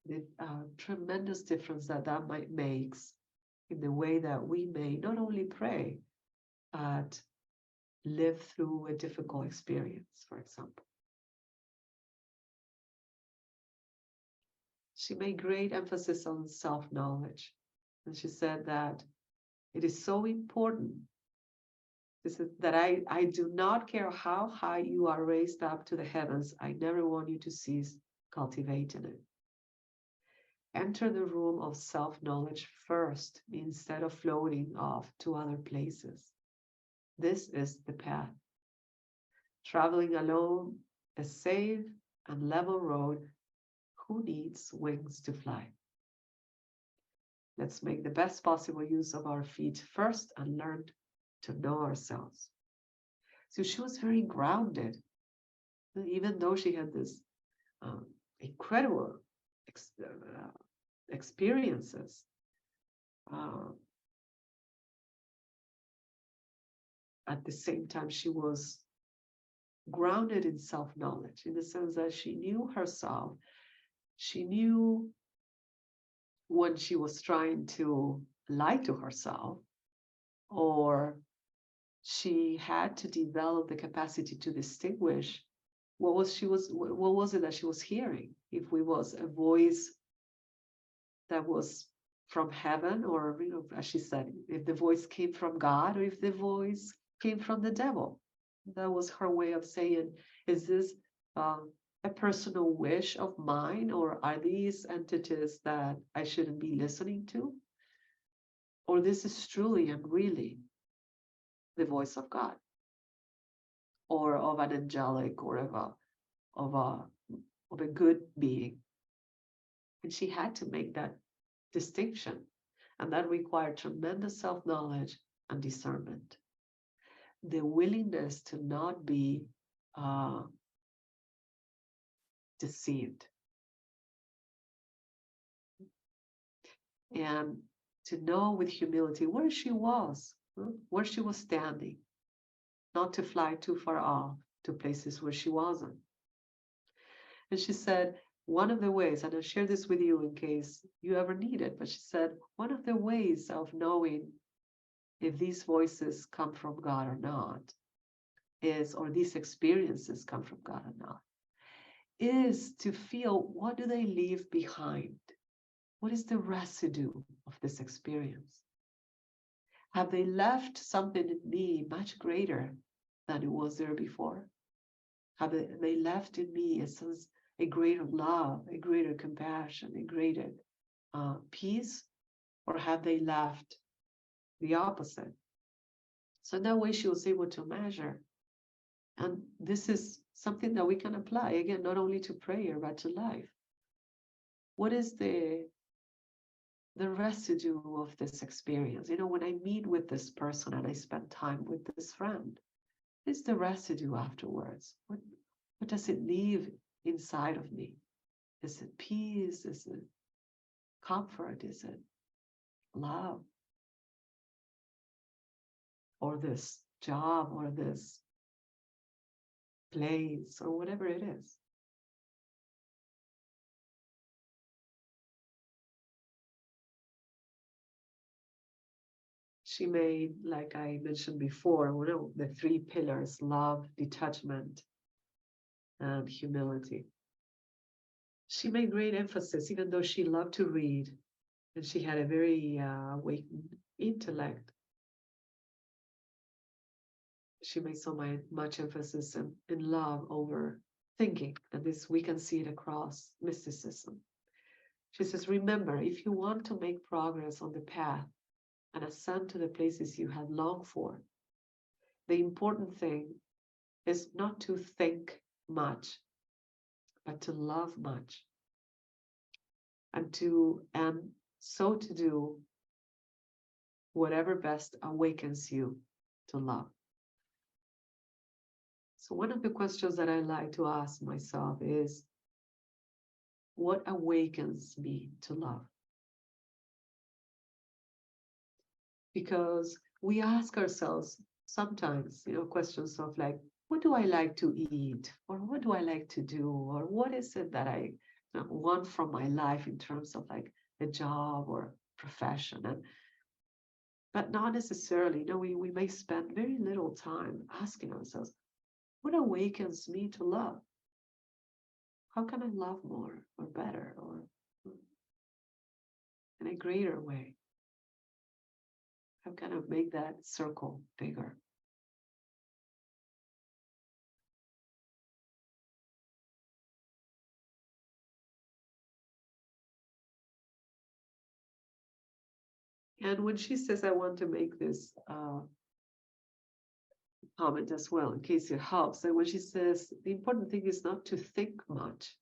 The tremendous difference that makes in the way that we may not only pray, but live through a difficult experience, for example. She made great emphasis on self-knowledge. And she said that it is so important that I do not care how high you are raised up to the heavens. I never want you to cease cultivating it. Enter the room of self-knowledge first, instead of floating off to other places. This is the path. Traveling alone, a safe and level road. Who needs wings to fly? Let's make the best possible use of our feet first and learn to know ourselves. So she was very grounded, even though she had this incredible experiences. At the same time, she was grounded in self-knowledge, in the sense that she knew herself. She knew when she was trying to lie to herself, or she had to develop the capacity to distinguish what was it that she was hearing. If it was a voice that was from heaven, or as she said, if the voice came from God, or if the voice came from the devil. That was her way of saying, is this a personal wish of mine, or are these entities that I shouldn't be listening to? Or this is truly and really the voice of God, or of an angelic, or of a good being. And she had to make that distinction, and that required tremendous self-knowledge and discernment. The willingness to not be deceived, and to know with humility where she was, where she was standing, not to fly too far off to places where she wasn't. And she said, one of the ways, and I'll share this with you in case you ever need it, but she said, one of the ways of knowing if these voices come from God or not is, or these experiences come from God or not, is to feel, what do they leave behind? What is the residue of this experience? Have they left something in me much greater than it was there before? Have they left in me a greater love, a greater compassion, a greater peace? Or have they left the opposite? So that way she was able to measure. And this is something that we can apply, again, not only to prayer, but to life. What is the residue of this experience? When I meet with this person and I spend time with this friend, is the residue afterwards? What does it leave inside of me? Is it peace? Is it comfort? Is it love? Or this job, or this place, or whatever it is? She made, like I mentioned before, one of the 3 pillars: love, detachment, and humility. She made great emphasis, even though she loved to read and she had a very awakened intellect. She made so much emphasis in love over thinking, and this we can see it across mysticism. She says, remember, if you want to make progress on the path and ascend to the places you had longed for, the important thing is not to think much, but to love much, and so to do whatever best awakens you to love. So one of the questions that I like to ask myself is, what awakens me to love? Because we ask ourselves sometimes, questions of like, what do I like to eat? Or what do I like to do? Or what is it that I want from my life in terms of like a job or profession? But not necessarily, we may spend very little time asking ourselves, what awakens me to love? How can I love more or better or in a greater way? How can I make that circle bigger? And when she says, I want to make this comment as well, in case it helps, and when she says, the important thing is not to think much,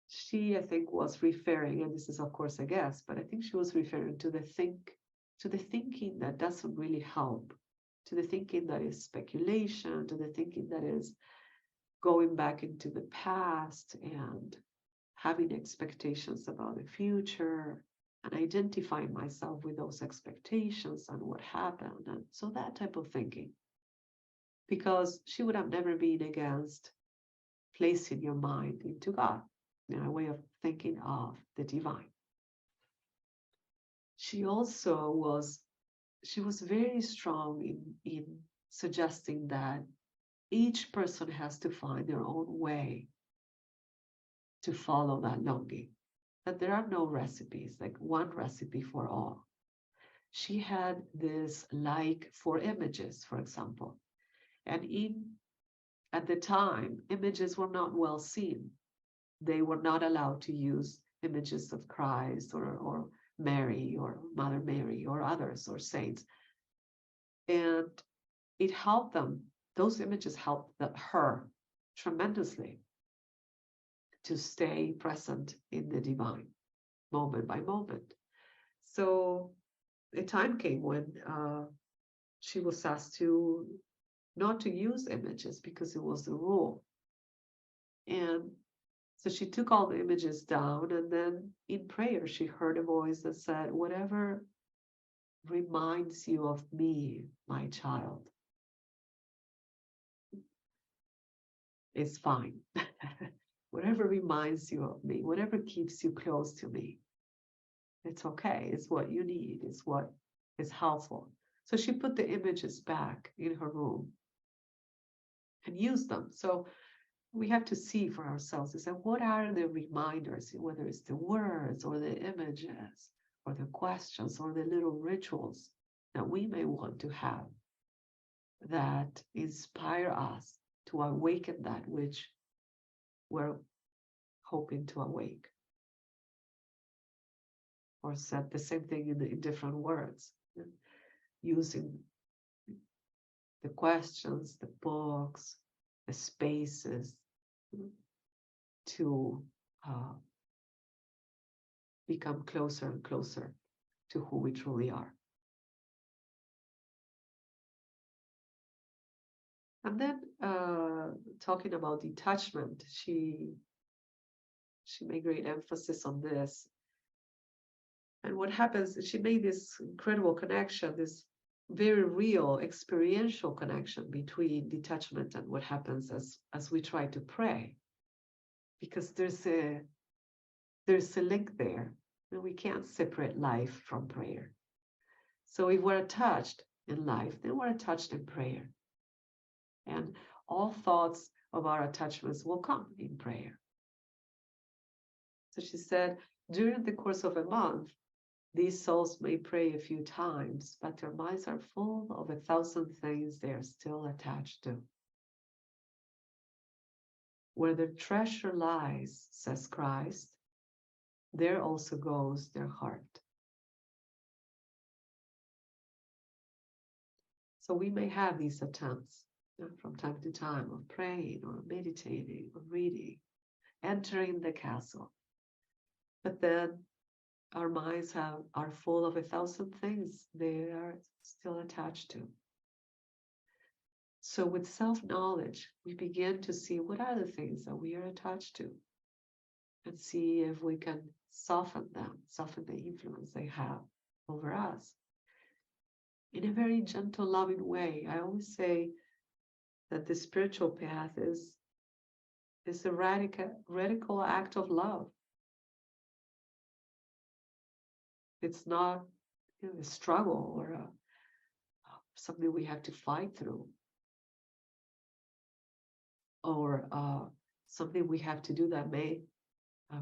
she, I think, was referring, and this is of course a guess, but I think she was referring to the thinking that doesn't really help to the thinking that is speculation, to the thinking that is going back into the past and having expectations about the future and identifying myself with those expectations and what happened. And so that type of thinking, because she would have never been against placing your mind into God, a way of thinking of the divine. She also was very strong in suggesting that each person has to find their own way to follow that longing, that there are no recipes, like one recipe for all. She had this like for images, for example, and at the time, images were not well seen. They were not allowed to use images of Christ or Mary or Mother Mary or others or saints. And it helped them. Those images helped her tremendously to stay present in the divine moment by moment. So a time came when she was asked to not to use images because it was the rule. And so she took all the images down, and then in prayer, she heard a voice that said, whatever reminds you of me, my child, is fine. Whatever reminds you of me, whatever keeps you close to me, it's okay. It's what you need. It's what is helpful. So she put the images back in her room and used them. So we have to see for ourselves and say, what are the reminders, whether it's the words or the images or the questions or the little rituals that we may want to have that inspire us to awaken that which we're hoping to awake. Or said the same thing in different words, using the questions, the books, the spaces to become closer and closer to who we truly are. And then talking about detachment, she made great emphasis on this. And what happens, she made this incredible connection, this very real experiential connection between detachment and what happens as we try to pray. Because there's a link there, and we can't separate life from prayer. So if we're attached in life, then we're attached in prayer. And all thoughts of our attachments will come in prayer. So she said, during the course of a month, these souls may pray a few times, but their minds are full of 1,000 things they are still attached to. Where their treasure lies, says Christ, there also goes their heart. So we may have these attempts from time to time of praying or meditating or reading, entering the castle. But then our minds are full of 1,000 things they are still attached to. So with self-knowledge, we begin to see what are the things that we are attached to, and see if we can soften them, soften the influence they have over us in a very gentle, loving way. I always say that the spiritual path is a radical act of love. It's not a struggle or something we have to fight through, or something we have to do that may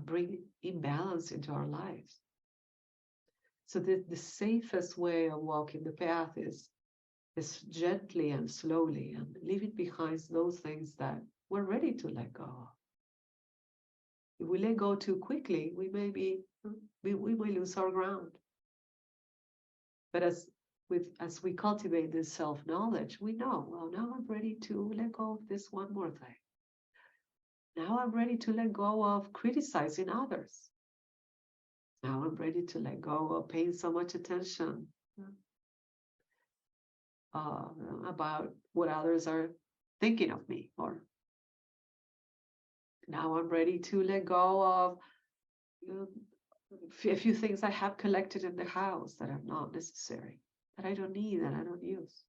bring imbalance into our lives. So the safest way of walking the path is gently and slowly, and leaving behind those things that we're ready to let go of. If we let go too quickly, we may lose our ground. But as we cultivate this self-knowledge, we know, well, now I'm ready to let go of this one more thing. Now I'm ready to let go of criticizing others. Now I'm ready to let go of paying so much attention about what others are thinking of me, or now I'm ready to let go of a few things I have collected in the house that are not necessary, that I don't need, that I don't use.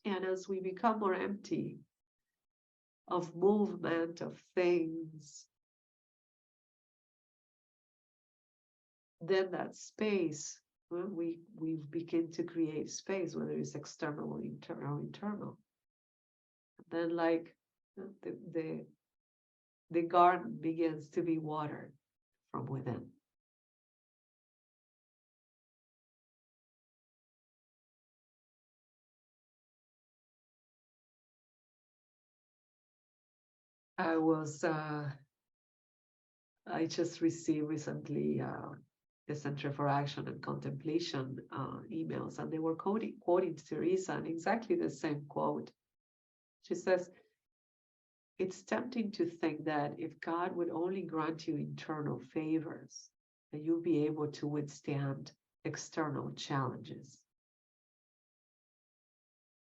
And as we become more empty of movement, of things, then that space, well, we begin to create space, whether it's external or internal. Then, like the garden begins to be watered from within. I just received recently the Center for Action and Contemplation emails, and they were quoting Teresa, and exactly the same quote. She says, it's tempting to think that if God would only grant you internal favors, that you'll be able to withstand external challenges.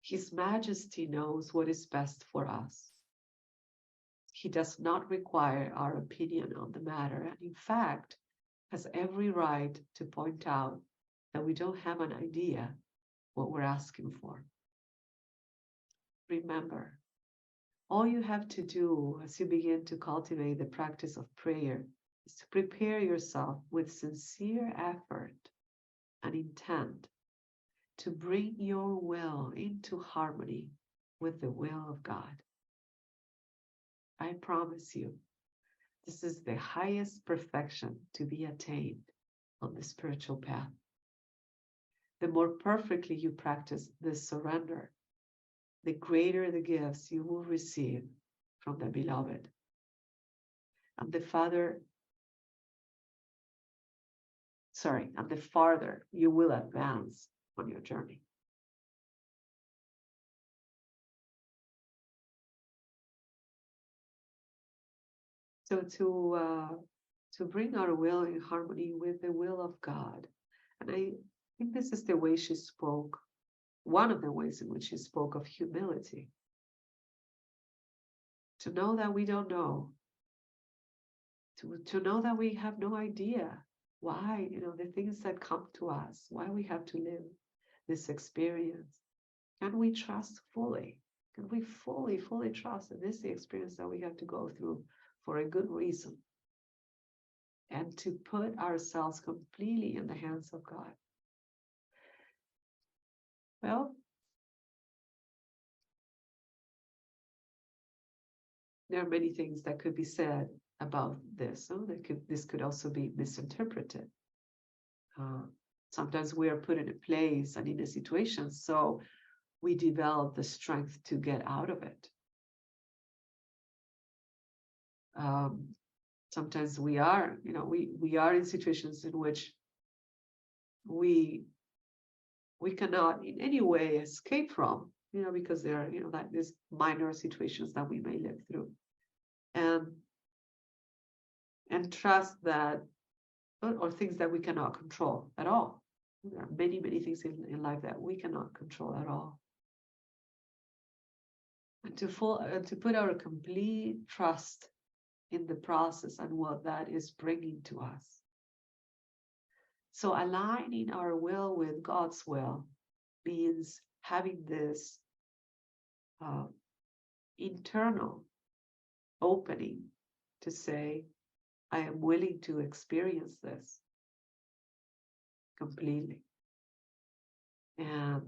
His Majesty knows what is best for us. He does not require our opinion on the matter, and in fact, has every right to point out that we don't have an idea what we're asking for. Remember, all you have to do as you begin to cultivate the practice of prayer is to prepare yourself with sincere effort and intent to bring your will into harmony with the will of God. I promise you, this is the highest perfection to be attained on the spiritual path. The more perfectly you practice this surrender, the greater the gifts you will receive from the Beloved. And the farther you will advance on your journey. So to bring our will in harmony with the will of God. And I think this is the way she spoke, one of the ways in which she spoke of humility. To know that we don't know, to know that we have no idea why, the things that come to us, why we have to live this experience. Can we trust fully? Can we fully trust that this is the experience that we have to go through for a good reason? And to put ourselves completely in the hands of God. Well, there are many things that could be said about this. So this could also be misinterpreted. Sometimes we are put in a place and in a situation, so we develop the strength to get out of it. Sometimes we are, we are in situations in which we cannot in any way escape from, because there are, that these minor situations that we may live through, and trust that, or things that we cannot control at all. There are many things in life that we cannot control at all. And to put our complete trust in the process and what that is bringing to us. So aligning our will with God's will means having this internal opening to say, I am willing to experience this completely. And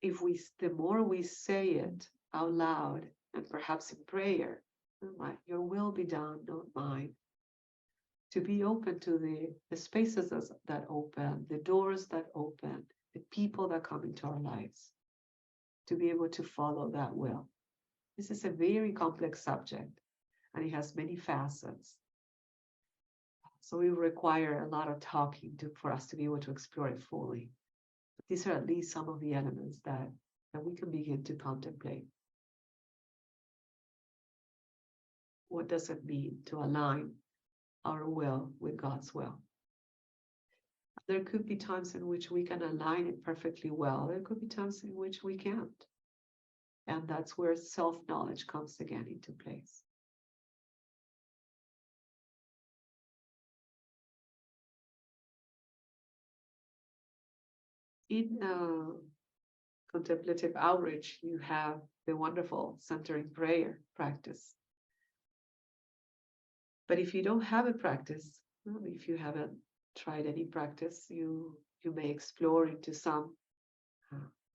the more we say it out loud, and perhaps in prayer, your will be done, not mine. To be open to the spaces that open, the doors that open, the people that come into our lives, to be able to follow that will. This is a very complex subject, and it has many facets. So we require a lot of talking for us to be able to explore it fully. But these are at least some of the elements that we can begin to contemplate. What does it mean to align our will with God's will? There could be times in which we can align it perfectly well. There could be times in which we can't. And that's where self-knowledge comes again into place. In contemplative outreach, you have the wonderful centering prayer practice. But if you don't have a practice, if you haven't tried any practice, you may explore into some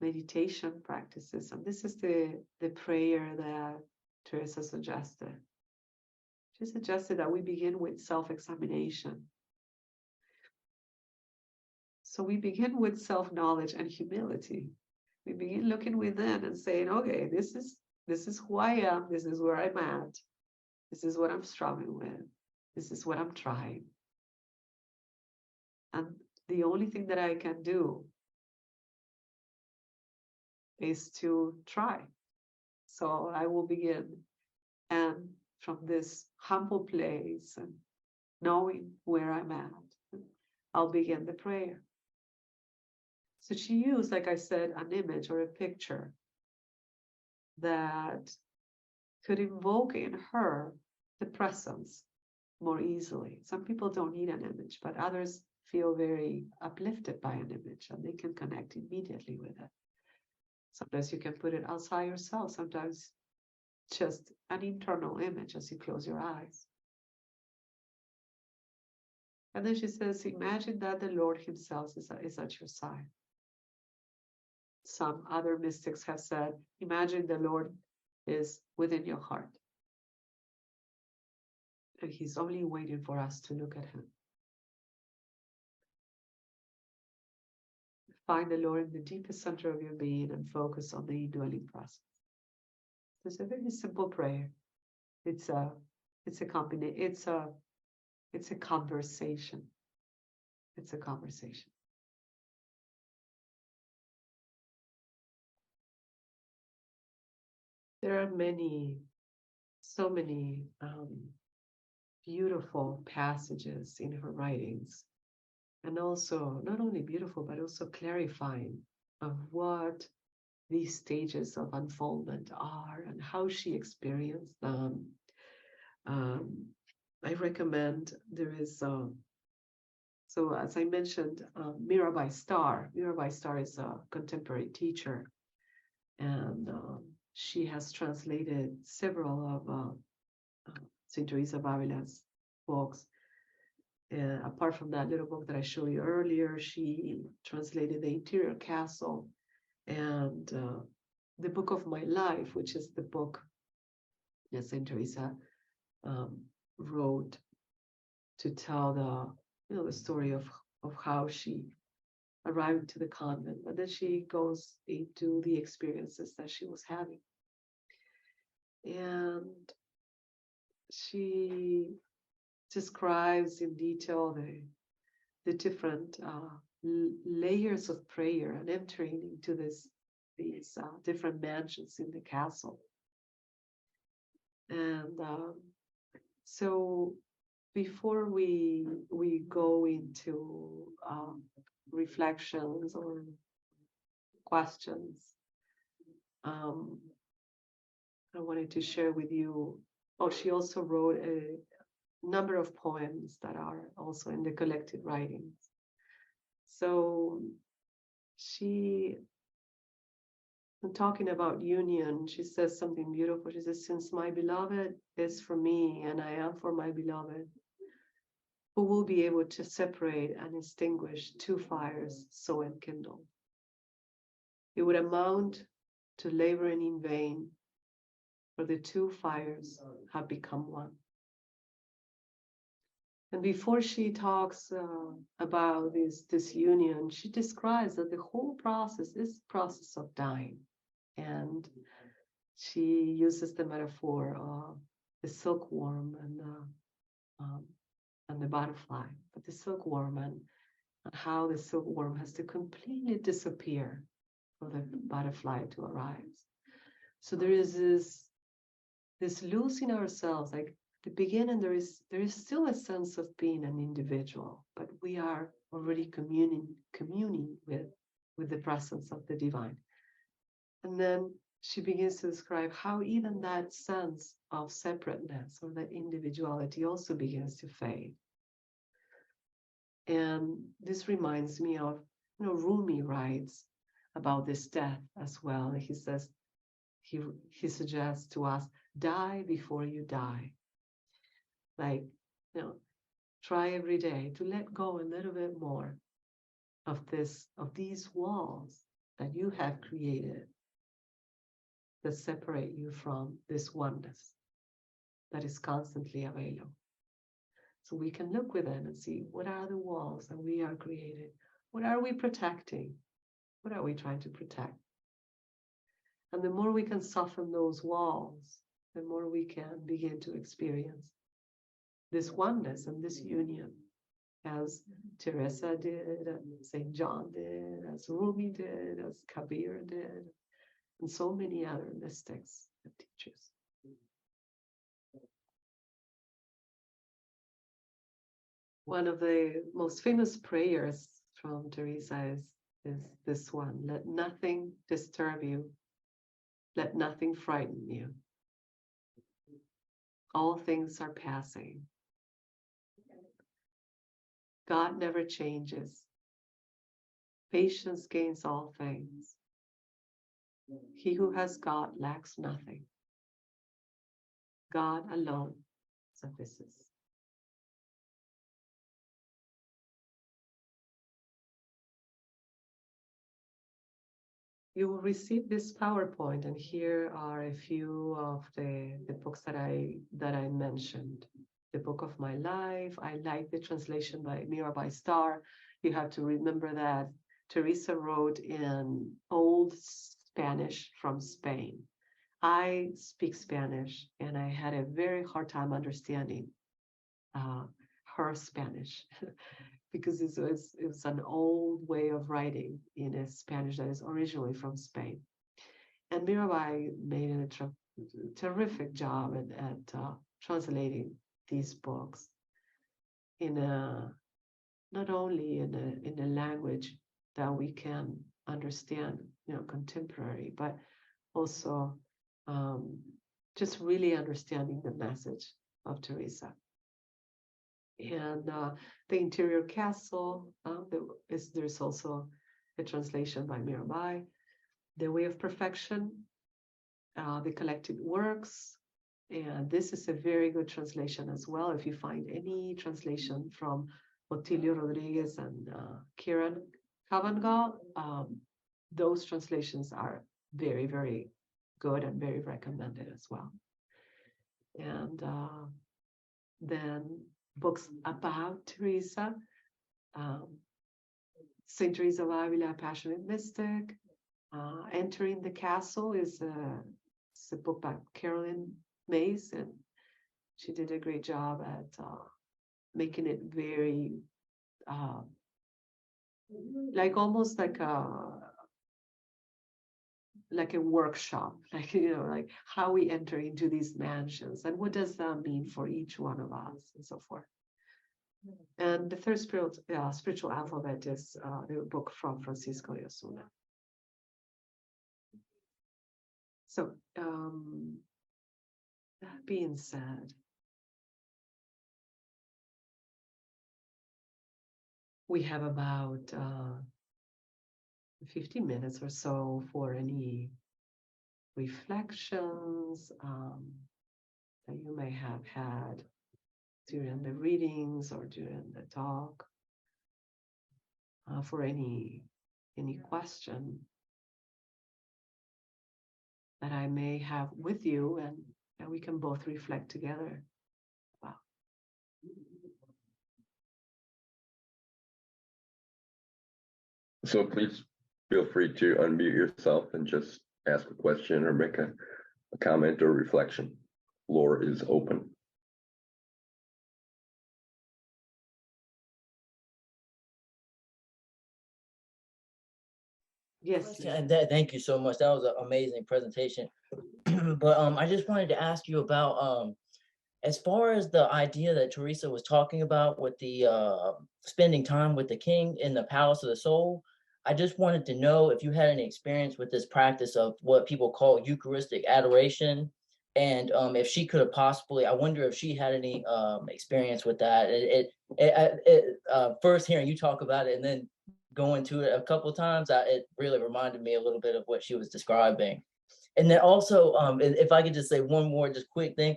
meditation practices. And this is the prayer that Teresa suggested. She suggested that we begin with self-examination. So we begin with self-knowledge and humility. We begin looking within and saying, okay, this is who I am, this is where I'm at, this is what I'm struggling with, this is what I'm trying. And the only thing that I can do is to try. So I will begin, and from this humble place and knowing where I'm at, I'll begin the prayer. So she used, like I said, an image or a picture that could invoke in her the presence more easily. Some people don't need an image, but others feel very uplifted by an image and they can connect immediately with it. Sometimes you can put it outside yourself, sometimes just an internal image as you close your eyes. And then she says, imagine that the Lord himself is at your side. Some other mystics have said, imagine the Lord is within your heart. And he's only waiting for us to look at him. Find the Lord in the deepest center of your being and focus on the indwelling process. It's a very simple prayer. It's a conversation. It's a conversation. There are so many beautiful passages in her writings, and also not only beautiful, but also clarifying of what these stages of unfoldment are and how she experienced them. I recommend, there is, so as I mentioned, Mirabai Starr. Mirabai Starr is a contemporary teacher, and she has translated several of St. Teresa of Avila's books. Apart from that little book that I showed you earlier, she translated The Interior Castle and The Book of My Life, which is the book that St. Teresa wrote to tell the story of how she arrived to the convent, but then she goes into the experiences that she was having. And she describes in detail the different layers of prayer and entering into these different mansions in the castle. And so before we go into reflections or questions, I wanted to share with you. Oh, she also wrote a number of poems that are also in the collected writings. So she, talking about union, she says something beautiful. She says, since my beloved is for me and I am for my beloved, who will be able to separate and extinguish two fires so enkindled? It would amount to laboring in vain, for the two fires have become one. And before she talks about this union, she describes that the whole process is the process of dying. And she uses the metaphor of the silkworm and the butterfly, but the silkworm and how the silkworm has to completely disappear for the butterfly to arise. So there is this losing ourselves, like the beginning, there is still a sense of being an individual, but we are already communing with the presence of the divine. And then she begins to describe how even that sense of separateness or that individuality also begins to fade. And this reminds me of, Rumi writes about this death as well. He says, he suggests to us, die before you die. Like, try every day to let go a little bit more of these walls that you have created that separate you from this oneness that is constantly available. So we can look within and see, what are the walls that we are creating? What are we protecting? What are we trying to protect? And the more we can soften those walls, the more we can begin to experience this oneness and this union, as Teresa did, as St. John did, as Rumi did, as Kabir did, and so many other mystics and teachers. One of the most famous prayers from Teresa is this one: let nothing disturb you, let nothing frighten you. All things are passing. God never changes. Patience gains all things. He who has God lacks nothing. God alone suffices. You will receive this PowerPoint, and here are a few of the books that I mentioned. The Book of My Life. I like the translation by Mirabai Starr. You have to remember that Teresa wrote in Old Spanish from Spain. I speak Spanish, and I had a very hard time understanding her Spanish because it was an old way of writing in a Spanish that is originally from Spain. And Mirabai made a terrific job at translating these books in not only in a language that we can understand, contemporary, but also just really understanding the message of Teresa. And The Interior Castle, there's also a translation by Mirabai. The Way of Perfection, The Collected Works, and this is a very good translation as well. If you find any translation from Otilio Rodriguez and Kieran Kavanagh, those translations are very, very good and very recommended as well. And then books about Teresa, St.Teresa of Avila, Passionate Mystic. Entering the Castle is a book by Carolyn Mays, and she did a great job at making it very like almost like a workshop, like how we enter into these mansions and what does that mean for each one of us and so forth. And the third spiritual alphabet is the book from Francisco de Osuna. So that being said, we have about 15 minutes or so for any reflections that you may have had during the readings or during the talk, for any question that I may have with you, and that we can both reflect together. Wow. So please feel free to unmute yourself and just ask a question or make a comment or reflection. Floor is open. Yes. And thank you so much. That was an amazing presentation. But I just wanted to ask you about As far as the idea that Teresa was talking about with the spending time with the king in the palace of the soul, I just wanted to know if you had any experience with this practice of what people call Eucharistic adoration, and if she could have possibly, I wonder if she had any experience with that. First hearing you talk about it and then going to it a couple of times, it really reminded me a little bit of what she was describing. And then also, if I could just say one more just quick thing,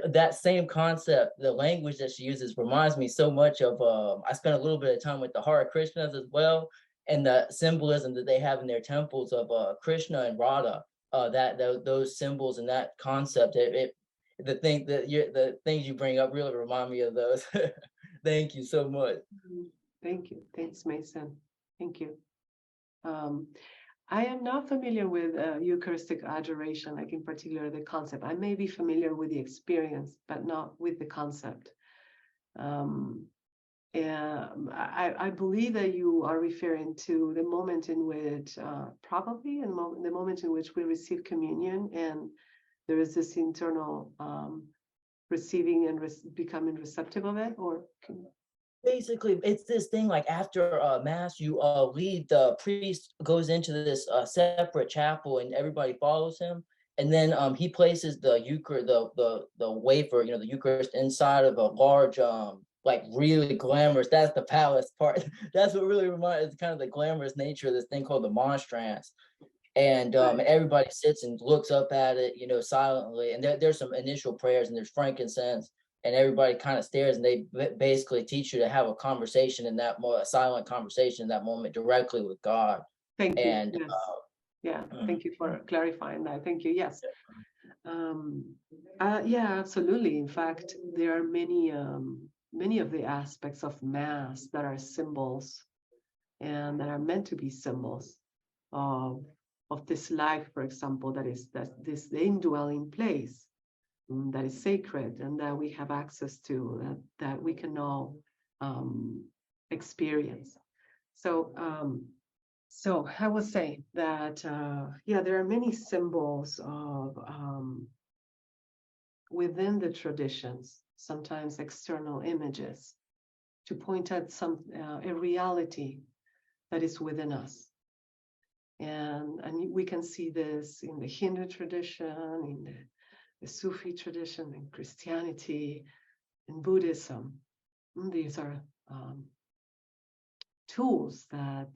that same concept, the language that she uses reminds me so much of, I spent a little bit of time with the Hare Krishnas as well, and the symbolism that they have in their temples of Krishna and Radha, those symbols and that concept, the things you bring up really remind me of those. Thank you so much. Thank you. Thanks, Mason. Thank you. I am not familiar with Eucharistic adoration, like in particular the concept. I may be familiar with the experience, but not with the concept. And I believe that you are referring to the moment in which, probably in the moment in which we receive communion, and there is this internal receiving and becoming receptive of it, or basically it's this thing like after mass you lead, the priest goes into this separate chapel and everybody follows him, and then he places the Eucharist, the wafer, the Eucharist, inside of a large like really glamorous, that's the palace part. That's what really reminds, kind of the glamorous nature of this thing called the monstrance. And everybody sits and looks up at it, silently, and there's some initial prayers and there's frankincense, and everybody kind of stares, and they basically teach you to have a conversation in that a silent conversation in that moment directly with God. Thank you. And yes. Yeah, thank you for clarifying that. Thank you. Yes. Yeah, absolutely. In fact, there are many of the aspects of Mass that are symbols and that are meant to be symbols of this life, for example, that this indwelling place that is sacred and that we have access to, that we can all experience. So I would say that there are many symbols of within the traditions, sometimes external images, to point at a reality that is within us. And we can see this in the Hindu tradition, in the Sufi tradition, in Christianity, in Buddhism. These are tools that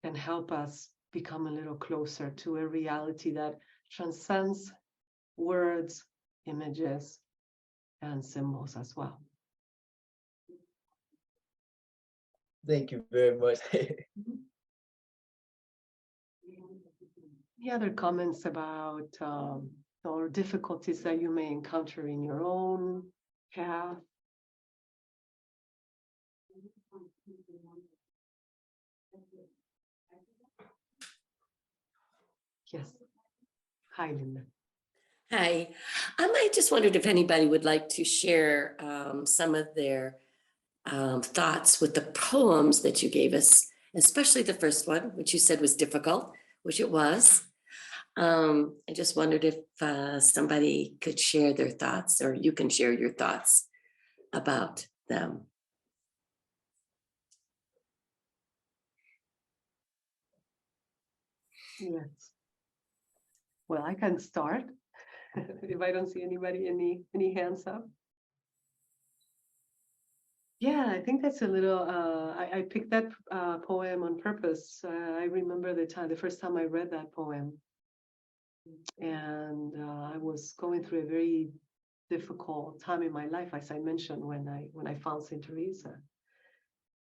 can help us become a little closer to a reality that transcends words, images, and symbols as well. Thank you very much. Any other comments about or difficulties that you may encounter in your own path? Yes. Hi, Linda. Hi. I just wondered if anybody would like to share some of their thoughts with the poems that you gave us, especially the first one, which you said was difficult, which it was. I just wondered if somebody could share their thoughts, or you can share your thoughts about them. Yes. Well, I can start if I don't see anybody, any hands up. Yeah, I think that's a little, I picked that poem on purpose. I remember the first time I read that poem. And I was going through a very difficult time in my life, as I mentioned, when I found St.Teresa.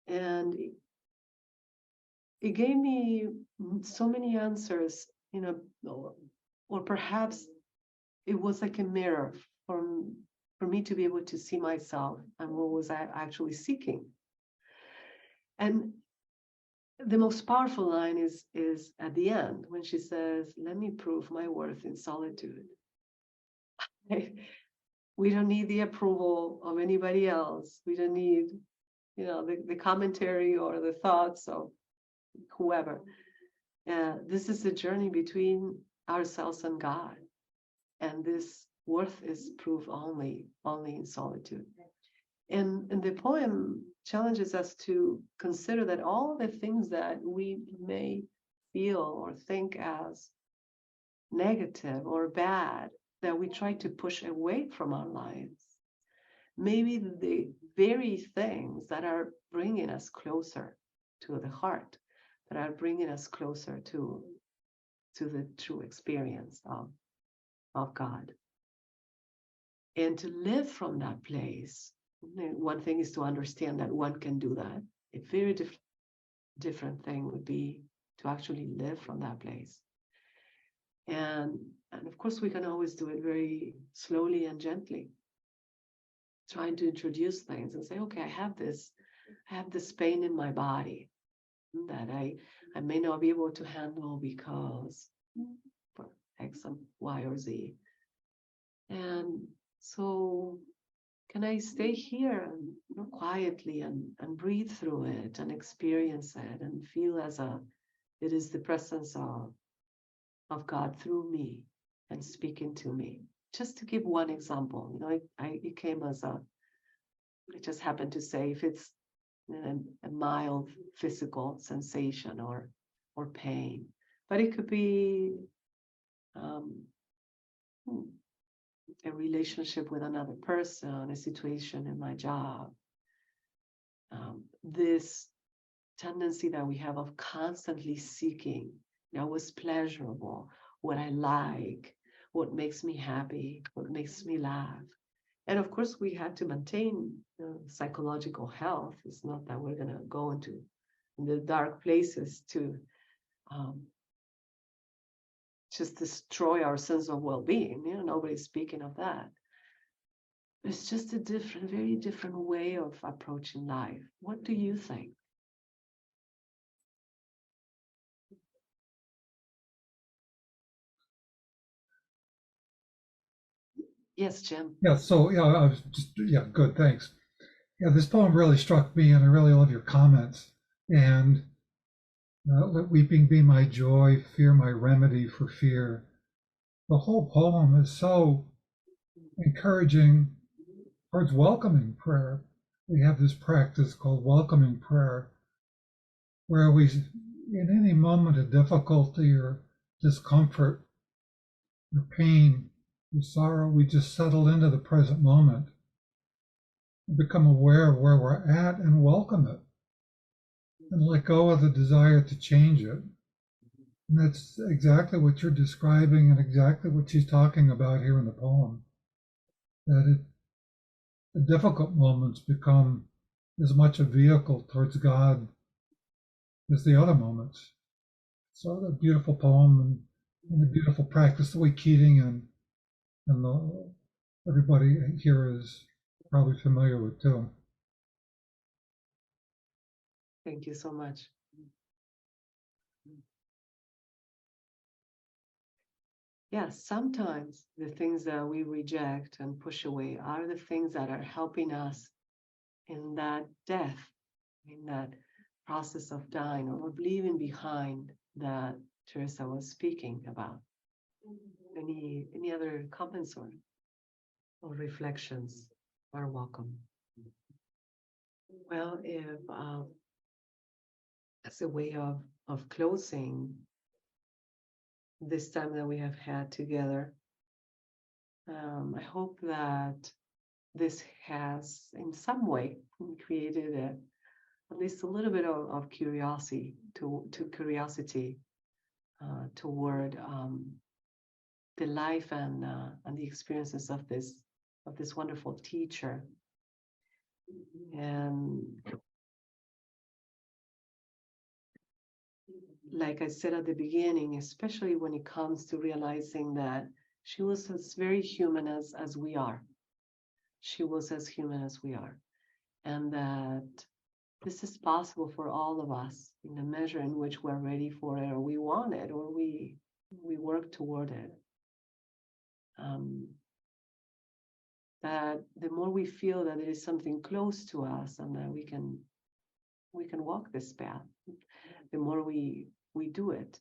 And it gave me so many answers, or perhaps it was like a mirror for me to be able to see myself and what was I actually seeking. And the most powerful line is at the end when she says, "Let me prove my worth in solitude." We don't need the approval of anybody else. We don't need, the commentary or the thoughts of whoever. This is a journey between ourselves and God. And this worth is proof only in solitude. And the poem challenges us to consider that all the things that we may feel or think as negative or bad, that we try to push away from our lives, maybe the very things that are bringing us closer to the heart, that are bringing us closer to the true experience of God. And to live from that place, one thing is to understand that one can do that. A very different thing would be to actually live from that place. And of course, we can always do it very slowly and gently, trying to introduce things and say, okay, I have this pain in my body that I may not be able to handle because for X, Y, or Z. And so can I stay here and quietly and breathe through it and experience it and feel it is the presence of God through me and speaking to me. Just to give one example, it came as I just happened to say if it's a mild physical sensation or pain, but it could be a relationship with another person, a situation in my job, this tendency that we have of constantly seeking what's pleasurable, what I like, what makes me happy, what makes me laugh. And of course, we have to maintain psychological health. It's not that we're going to go into the dark places to just destroy our sense of well-being. Nobody's speaking of that. It's just a very different way of approaching life. What do you think? Yes, Jim. Yeah, so I was just good, thanks. Yeah, this poem really struck me, and I really love your comments. And let weeping be my joy, fear my remedy for fear. The whole poem is so encouraging towards welcoming prayer. We have this practice called welcoming prayer, where we, in any moment of difficulty or discomfort or pain or sorrow, we just settle into the present moment, become aware of where we're at and welcome it, and let go of the desire to change it. And that's exactly what you're describing and exactly what she's talking about here in the poem. That the difficult moments become as much a vehicle towards God as the other moments. So a beautiful poem and a beautiful practice the way Keating and everybody here is probably familiar with too. Thank you so much. Yes, sometimes the things that we reject and push away are the things that are helping us in that death, in that process of dying or of leaving behind that Teresa was speaking about. Any other comments or reflections are welcome. Well, if as a way of closing this time that we have had together, I hope that this has in some way created at least a little bit of curiosity toward the life and the experiences of this wonderful teacher. And like I said at the beginning, especially when it comes to realizing that she was as very human as we are. She was as human as we are. And that this is possible for all of us in the measure in which we're ready for it, or we want it, or we work toward it. That the more we feel that there is something close to us and that we can walk this path, the more we do it.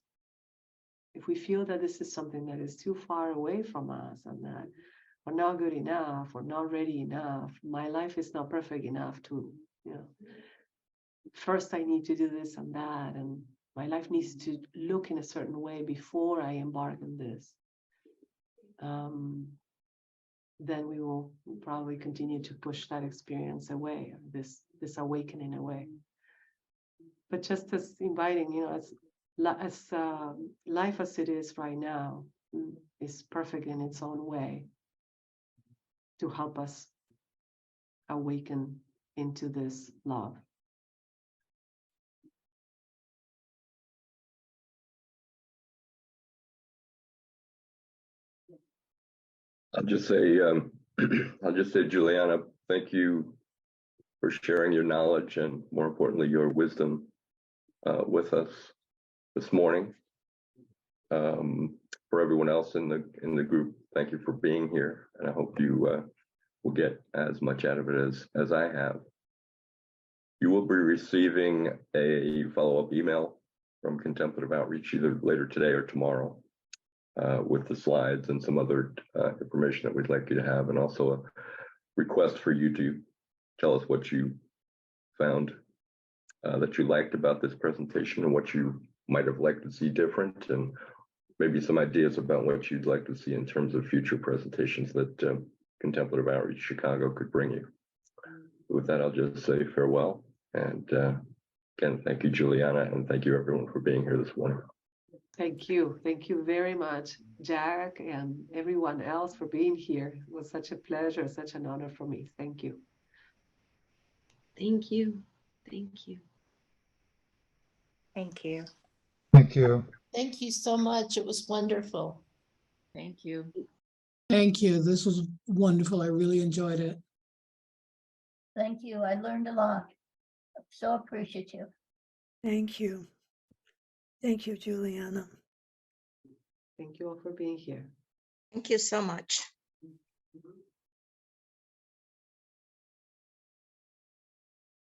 If we feel that this is something that is too far away from us and that or not good enough, or not ready enough. My life is not perfect enough to, first I need to do this and that, and my life needs to look in a certain way before I embark on this. Then we will probably continue to push that experience away, this awakening away. But just as inviting, as life as it is right now is perfect in its own way to help us awaken into this love. I'll just say, Juliana, thank you for sharing your knowledge and, more importantly, your wisdom with us this morning. For everyone else in the group, thank you for being here, and I hope you will get as much out of it as I have. You will be receiving a follow-up email from Contemplative Outreach either later today or tomorrow with the slides and some other information that we'd like you to have, and also a request for you to tell us what you found that you liked about this presentation and what you might have liked to see different, and maybe some ideas about what you'd like to see in terms of future presentations that Contemplative Outreach Chicago could bring you. With that, I'll just say farewell. And again, thank you, Juliana, and thank you everyone for being here this morning. Thank you. Thank you very much, Jack, and everyone else for being here. It was such a pleasure, such an honor for me. Thank you. Thank you. Thank you. Thank you. Thank you. Thank you so much. It was wonderful. Thank you. Thank you. This was wonderful. I really enjoyed it. Thank you. I learned a lot. I'm so appreciative. Thank you. Thank you, Juliana. Thank you all for being here. Thank you so much. Mhm.